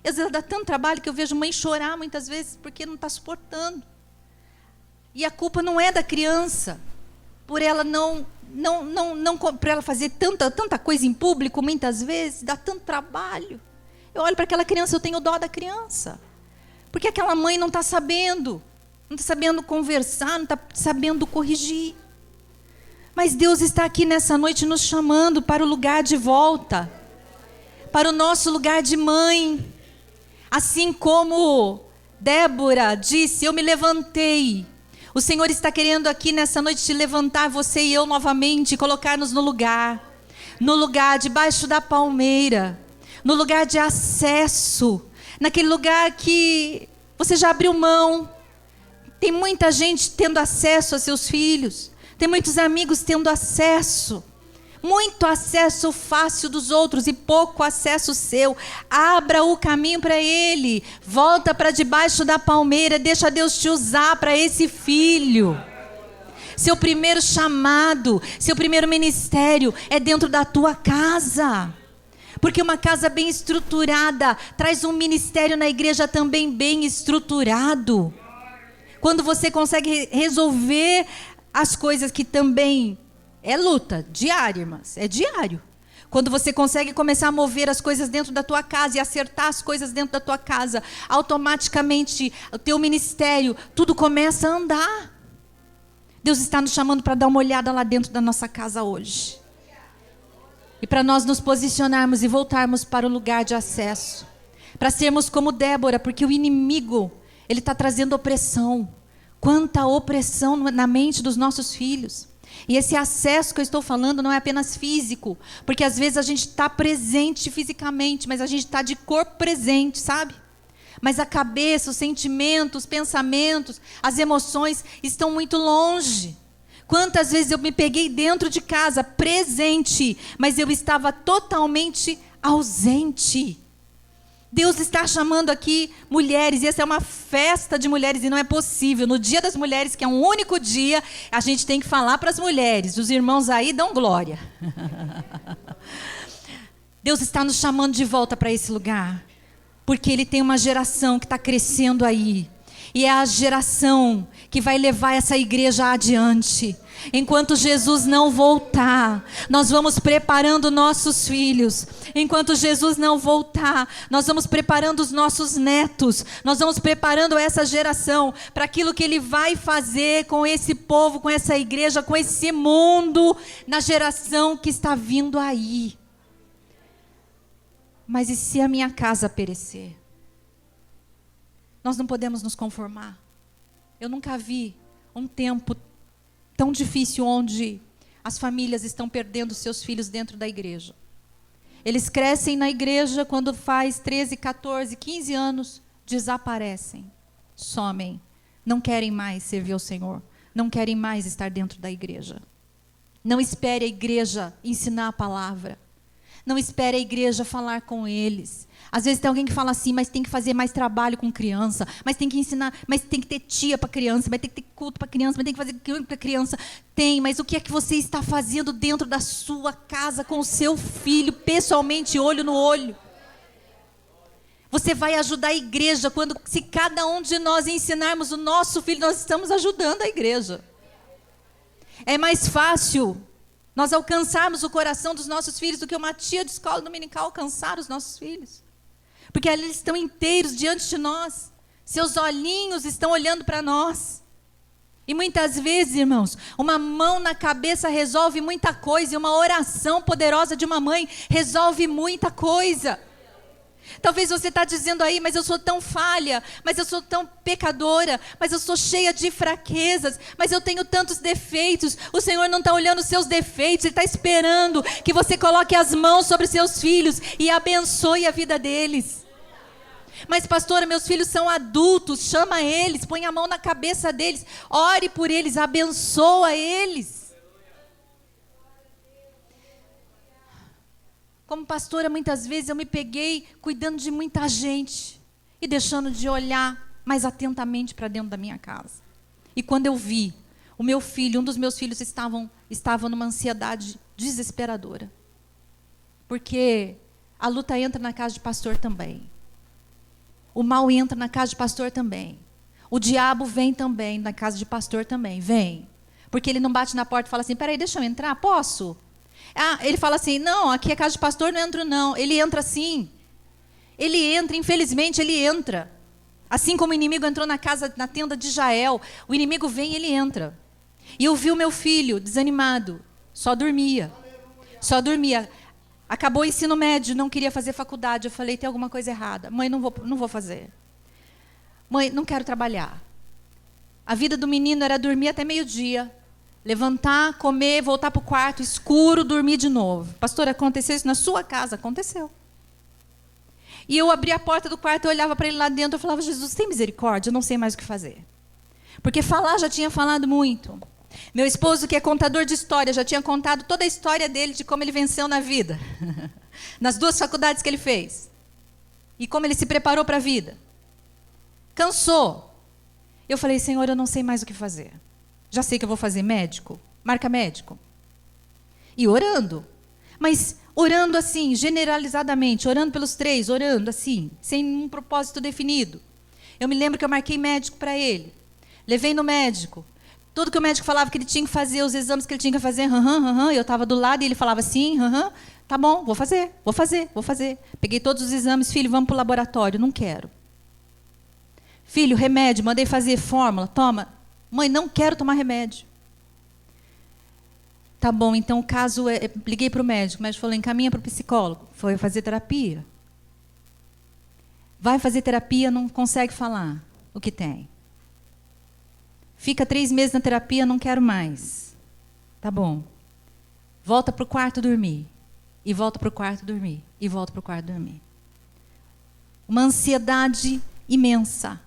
vezes ela dá tanto trabalho que eu vejo mãe chorar muitas vezes porque não está suportando. E a culpa não é da criança, por ela por ela fazer tanta coisa em público, muitas vezes, dá tanto trabalho. Eu olho para aquela criança, eu tenho dó da criança. Porque aquela mãe não está sabendo conversar, não está sabendo corrigir. Mas Deus está aqui nessa noite nos chamando para o lugar de volta, para o nosso lugar de mãe. Assim como Débora disse, eu me levantei. O Senhor está querendo aqui nessa noite te levantar, você e eu novamente, colocar-nos no lugar debaixo da palmeira, no lugar de acesso, naquele lugar que você já abriu mão. Tem muita gente tendo acesso a seus filhos, tem muitos amigos tendo acesso, muito acesso fácil dos outros e pouco acesso seu. Abra o caminho para ele, volta para debaixo da palmeira, deixa Deus te usar para esse filho. Seu primeiro chamado, seu primeiro ministério é dentro da tua casa. Porque uma casa bem estruturada traz um ministério na igreja também bem estruturado. Quando você consegue resolver as coisas que também é luta diária, irmãs, é diário. Quando você consegue começar a mover as coisas dentro da tua casa e acertar as coisas dentro da tua casa, automaticamente o teu ministério, tudo começa a andar. Deus está nos chamando para dar uma olhada lá dentro da nossa casa hoje. E para nós nos posicionarmos e voltarmos para o lugar de acesso. Para sermos como Débora, porque o inimigo, ele está trazendo opressão. Quanta opressão na mente dos nossos filhos. E esse acesso que eu estou falando não é apenas físico. Porque às vezes a gente está presente fisicamente, mas a gente está de corpo presente, sabe? Mas a cabeça, os sentimentos, os pensamentos, as emoções estão muito longe. Quantas vezes eu me peguei dentro de casa, presente, mas eu estava totalmente ausente. Deus está chamando aqui mulheres, e essa é uma festa de mulheres, e não é possível. No Dia das Mulheres, que é um único dia, a gente tem que falar para as mulheres. Os irmãos aí dão glória. Deus está nos chamando de volta para esse lugar, porque Ele tem uma geração que está crescendo aí. E é a geração que vai levar essa igreja adiante. Enquanto Jesus não voltar, nós vamos preparando nossos filhos. Enquanto Jesus não voltar, nós vamos preparando os nossos netos. Nós vamos preparando essa geração para aquilo que Ele vai fazer com esse povo, com essa igreja, com esse mundo, na geração que está vindo aí. Mas e se a minha casa perecer? Nós não podemos nos conformar. Eu nunca vi um tempo tão difícil onde as famílias estão perdendo seus filhos dentro da igreja. Eles crescem na igreja, quando faz 13, 14, 15 anos, desaparecem, somem, não querem mais servir ao Senhor, não querem mais estar dentro da igreja. Não espere a igreja ensinar a palavra. Não espere a igreja falar com eles. Às vezes tem alguém que fala assim, mas tem que fazer mais trabalho com criança, mas tem que ensinar, mas tem que ter tia para criança, mas tem que ter culto para criança, mas tem que fazer culto para criança. Tem, mas o que é que você está fazendo dentro da sua casa com o seu filho, pessoalmente, olho no olho? Você vai ajudar a igreja se cada um de nós ensinarmos o nosso filho, nós estamos ajudando a igreja. É mais fácil nós alcançarmos o coração dos nossos filhos do que uma tia de escola dominical alcançar os nossos filhos. Porque ali eles estão inteiros diante de nós. Seus olhinhos estão olhando para nós. E muitas vezes, irmãos, uma mão na cabeça resolve muita coisa. E uma oração poderosa de uma mãe resolve muita coisa. Talvez você está dizendo aí, mas eu sou tão falha, mas eu sou tão pecadora, mas eu sou cheia de fraquezas, mas eu tenho tantos defeitos. O Senhor não está olhando os seus defeitos, Ele está esperando que você coloque as mãos sobre os seus filhos e abençoe a vida deles. Mas, pastora, meus filhos são adultos, chama eles, põe a mão na cabeça deles, ore por eles, abençoa eles. Como pastora, muitas vezes eu me peguei cuidando de muita gente e deixando de olhar mais atentamente para dentro da minha casa. E quando eu vi, o meu filho, um dos meus filhos estava numa ansiedade desesperadora. Porque a luta entra na casa de pastor também. O mal entra na casa de pastor também. O diabo vem também na casa de pastor também, vem. Porque ele não bate na porta e fala assim, peraí, deixa eu entrar, posso? Ele fala assim, não, aqui é casa de pastor, não entro não. Ele entra sim. Ele entra, infelizmente ele entra. Assim como o inimigo entrou na tenda de Jael, o inimigo vem e ele entra. E eu vi o meu filho desanimado, só dormia. Acabou o ensino médio, não queria fazer faculdade. Eu falei, tem alguma coisa errada. Mãe, não vou fazer. Mãe, não quero trabalhar. A vida do menino era dormir até meio-dia, levantar, comer, voltar para o quarto, escuro, dormir de novo. Pastor, aconteceu isso na sua casa? Aconteceu. E eu abria a porta do quarto, eu olhava para ele lá dentro, eu falava, Jesus, tem misericórdia? Eu não sei mais o que fazer. Porque falar, já tinha falado muito. Meu esposo, que é contador de história, já tinha contado toda a história dele, de como ele venceu na vida. Nas 2 faculdades que ele fez. E como ele se preparou para a vida. Cansou. Eu falei, Senhor, eu não sei mais o que fazer. Já sei que eu vou fazer médico. Marca médico. E orando. Mas orando assim, generalizadamente. Orando pelos 3, orando assim. Sem um propósito definido. Eu me lembro que eu marquei médico para ele. Levei no médico. Tudo que o médico falava que ele tinha que fazer, os exames que ele tinha que fazer, eu estava do lado e ele falava assim, tá bom, vou fazer. Peguei todos os exames, filho, vamos para o laboratório, não quero. Filho, remédio, mandei fazer fórmula, toma. Mãe, não quero tomar remédio. Tá bom, então o caso é, liguei para o médico falou, encaminha para o psicólogo, foi fazer terapia. Vai fazer terapia, não consegue falar o que tem. Fica 3 meses na terapia, não quero mais. Tá bom. Volta para o quarto dormir. E volta para o quarto dormir. E volta para o quarto dormir. Uma ansiedade imensa.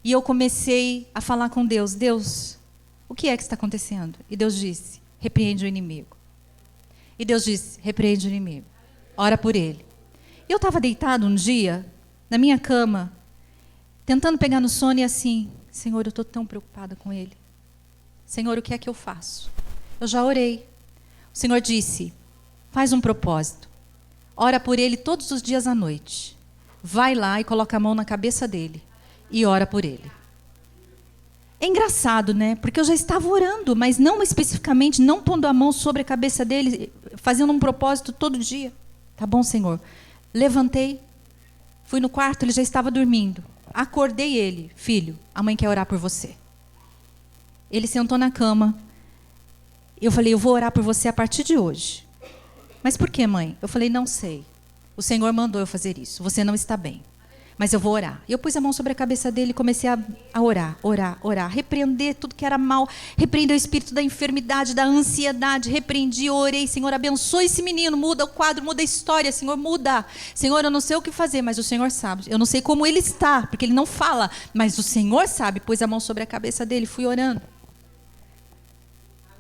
E eu comecei a falar com Deus. Deus, o que é que está acontecendo? E Deus disse, repreende o inimigo. E Deus disse, repreende o inimigo. Ora por ele. Eu estava deitado um dia, na minha cama, tentando pegar no sono e assim... Senhor, eu estou tão preocupada com ele. Senhor, o que é que eu faço? Eu já orei. O Senhor disse, faz um propósito. Ora por ele todos os dias à noite. Vai lá e coloca a mão na cabeça dele. E ora por ele. É engraçado, né? Porque eu já estava orando, mas não especificamente, não pondo a mão sobre a cabeça dele, fazendo um propósito todo dia. Tá bom, Senhor. Levantei, fui no quarto, ele já estava dormindo. Acordei ele, filho, a mãe quer orar por você. Ele sentou na cama. Eu falei, eu vou orar por você a partir de hoje. Mas por que, mãe? Eu falei, não sei. O Senhor mandou eu fazer isso. Você não está bem. Mas eu vou orar. E eu pus a mão sobre a cabeça dele e comecei a orar. Repreender tudo que era mal. Repreender o espírito da enfermidade, da ansiedade. Repreendi, orei. Senhor, abençoe esse menino. Muda o quadro, muda a história. Senhor, muda. Senhor, eu não sei o que fazer, mas o Senhor sabe. Eu não sei como ele está, porque ele não fala. Mas o Senhor sabe. Pus a mão sobre a cabeça dele, fui orando.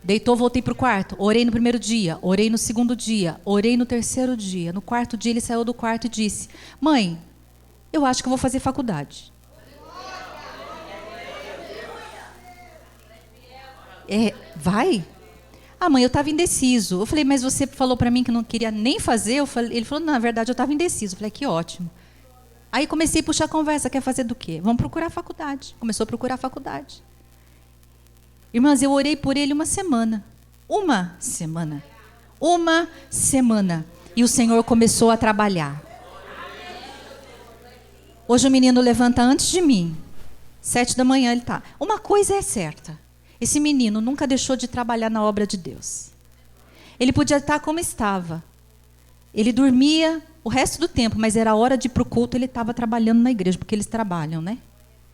Deitou, voltei para o quarto. Orei no primeiro dia, orei no segundo dia, orei no terceiro dia. No quarto dia ele saiu do quarto e disse, mãe, eu acho que eu vou fazer faculdade. Vai? Mãe, eu estava indeciso. Eu falei, mas você falou para mim que não queria nem fazer? Ele falou, na verdade, eu estava indeciso. Eu falei, que ótimo. Aí comecei a puxar a conversa, quer fazer do quê? Vamos procurar faculdade. Começou a procurar faculdade. Irmãs, eu orei por ele uma semana. Uma semana. E o Senhor começou a trabalhar. Hoje o menino levanta antes de mim. 7 da manhã ele está. Uma coisa é certa. Esse menino nunca deixou de trabalhar na obra de Deus. Ele podia estar como estava. Ele dormia o resto do tempo, mas era hora de ir para o culto, ele estava trabalhando na igreja, porque eles trabalham, né?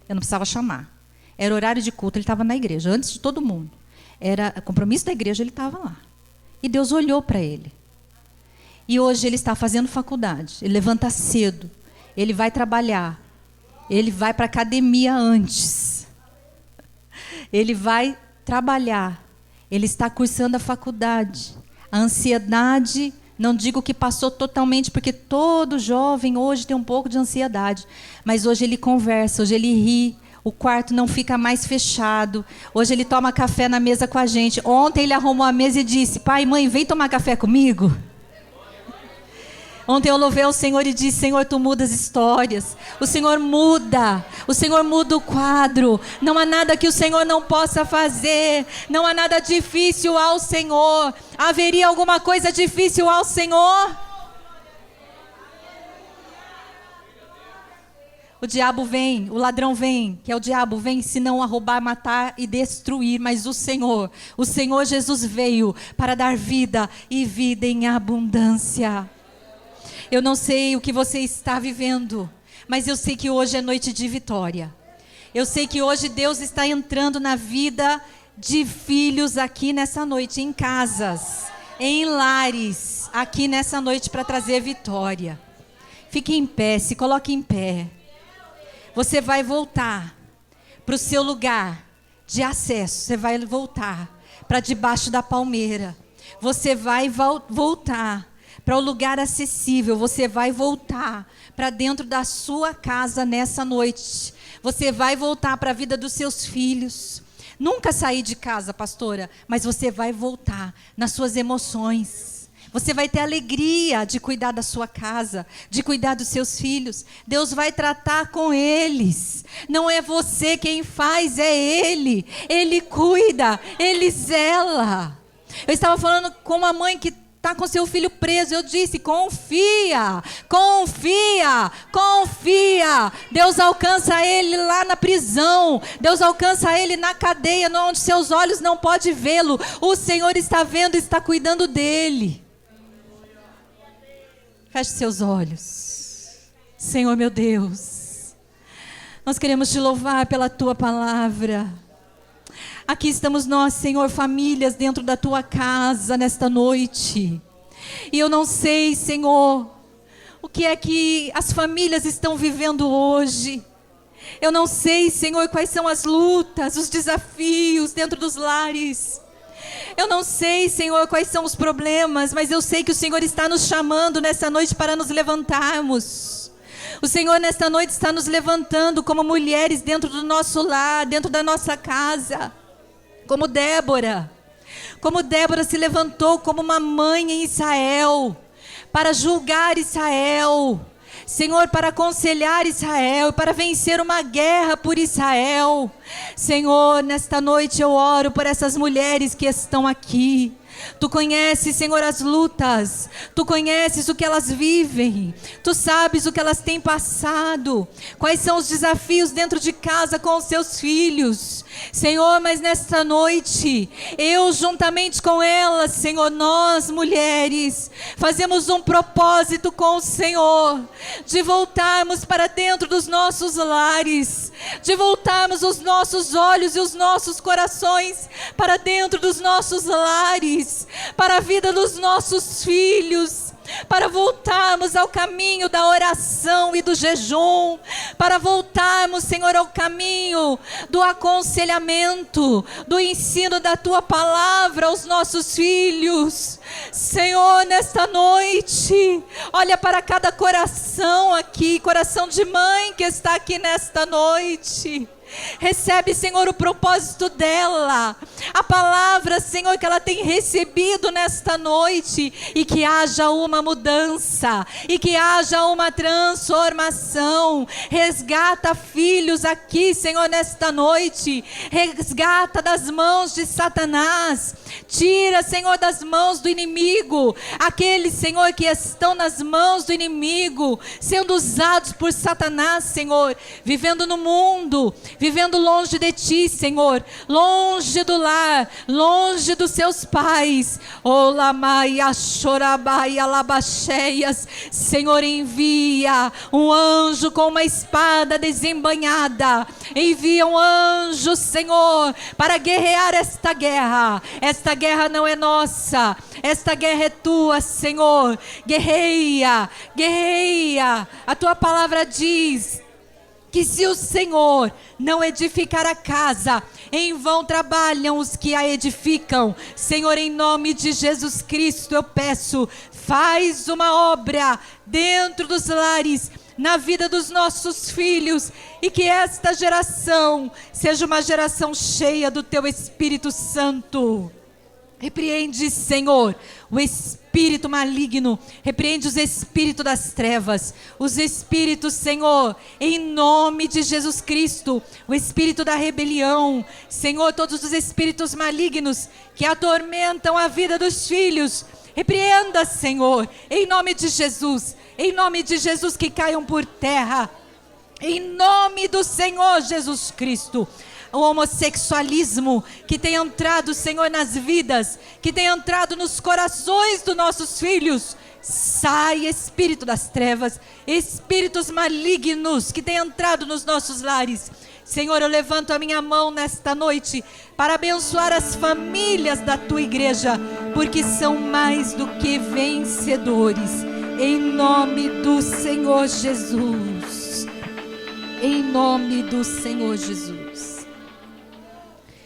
Eu não precisava chamar. Era horário de culto, ele estava na igreja, antes de todo mundo. Era compromisso da igreja, ele estava lá. E Deus olhou para ele. E hoje ele está fazendo faculdade. Ele levanta cedo. ele vai trabalhar. Ele vai para a academia antes. Ele vai trabalhar. Ele está cursando a faculdade. A ansiedade, não digo que passou totalmente, porque todo jovem hoje tem um pouco de ansiedade. Mas hoje ele conversa, hoje ele ri. O quarto não fica mais fechado. Hoje ele toma café na mesa com a gente. Ontem ele arrumou a mesa e disse: pai, mãe, vem tomar café comigo. Ontem eu louvei ao Senhor e disse: Senhor, tu mudas histórias. O Senhor muda o quadro. Não há nada que o Senhor não possa fazer. Não há nada difícil ao Senhor. Haveria alguma coisa difícil ao Senhor? O diabo vem, o ladrão vem, que é o diabo, vem senão a roubar, matar e destruir. Mas o Senhor Jesus veio para dar vida e vida em abundância. Eu não sei o que você está vivendo, mas eu sei que hoje é noite de vitória. Eu sei que hoje Deus está entrando na vida de filhos aqui nessa noite, em casas, em lares, aqui nessa noite para trazer vitória. Fique em pé, se coloque em pé. Você vai voltar para o seu lugar de acesso. Você vai voltar para debaixo da palmeira. Você vai voltar para o lugar acessível. Você vai voltar para dentro da sua casa nessa noite. Você vai voltar para a vida dos seus filhos. Nunca sair de casa, pastora, mas você vai voltar nas suas emoções. Você vai ter alegria de cuidar da sua casa, de cuidar dos seus filhos. Deus vai tratar com eles. Não é você quem faz, é Ele. Ele cuida, Ele zela. Eu estava falando com uma mãe que está com seu filho preso. Eu disse: confia, confia, confia. Deus alcança ele lá na prisão. Deus alcança ele na cadeia, onde seus olhos não podem vê-lo. O Senhor está vendo e está cuidando dele. Feche seus olhos. Senhor meu Deus, nós queremos te louvar pela tua palavra. Aqui estamos nós, Senhor, famílias dentro da tua casa nesta noite. E eu não sei, Senhor, o que é que as famílias estão vivendo hoje. Eu não sei, Senhor, quais são as lutas, os desafios dentro dos lares. Eu não sei, Senhor, quais são os problemas, mas eu sei que o Senhor está nos chamando nessa noite para nos levantarmos. O Senhor nesta noite está nos levantando como mulheres dentro do nosso lar, dentro da nossa casa. Como Débora se levantou como uma mãe em Israel, para julgar Israel. Senhor, para aconselhar Israel, para vencer uma guerra por Israel. Senhor, nesta noite eu oro por essas mulheres que estão aqui. Tu conheces, Senhor, as lutas. Tu conheces o que elas vivem. Tu sabes o que elas têm passado. Quais são os desafios dentro de casa com os seus filhos. Senhor, mas nesta noite, eu juntamente com elas, Senhor, nós mulheres, fazemos um propósito com o Senhor, de voltarmos para dentro dos nossos lares, de voltarmos os nossos olhos e os nossos corações para dentro dos nossos lares, para a vida dos nossos filhos, para voltarmos ao caminho da oração e do jejum, para voltarmos, Senhor, ao caminho do aconselhamento, do ensino da Tua palavra aos nossos filhos. Senhor, nesta noite, olha para cada coração aqui, coração de mãe que está aqui nesta noite. Recebe, Senhor, o propósito dela, a palavra, Senhor, que ela tem recebido nesta noite, e que haja uma mudança, e que haja uma transformação. Resgata filhos aqui, Senhor, nesta noite, resgata das mãos de Satanás, tira, Senhor, das mãos do inimigo, aqueles, Senhor, que estão nas mãos do inimigo, sendo usados por Satanás, Senhor, vivendo no mundo, vivendo longe de Ti, Senhor, longe do lar, longe dos seus pais. Olamaia chorabaia labacheias. Senhor, envia um anjo com uma espada desembainhada. Envia um anjo, Senhor, para guerrear esta guerra. Esta guerra não é nossa, esta guerra é Tua, Senhor. Guerreia, guerreia. A Tua palavra diz que se o Senhor não edificar a casa, em vão trabalham os que a edificam. Senhor, em nome de Jesus Cristo, eu peço, faz uma obra dentro dos lares, na vida dos nossos filhos, e que esta geração seja uma geração cheia do Teu Espírito Santo. Repreende, Senhor, o espírito maligno, repreende os espíritos das trevas, os espíritos, Senhor, em nome de Jesus Cristo, o espírito da rebelião, Senhor, todos os espíritos malignos que atormentam a vida dos filhos, repreenda, Senhor, em nome de Jesus, que caiam por terra, em nome do Senhor Jesus Cristo. O homossexualismo que tem entrado, Senhor, nas vidas, que tem entrado nos corações dos nossos filhos, sai, espírito das trevas, espíritos malignos que tem entrado nos nossos lares. Senhor, eu levanto a minha mão nesta noite para abençoar as famílias da Tua igreja, porque são mais do que vencedores, em nome do Senhor Jesus, em nome do Senhor Jesus.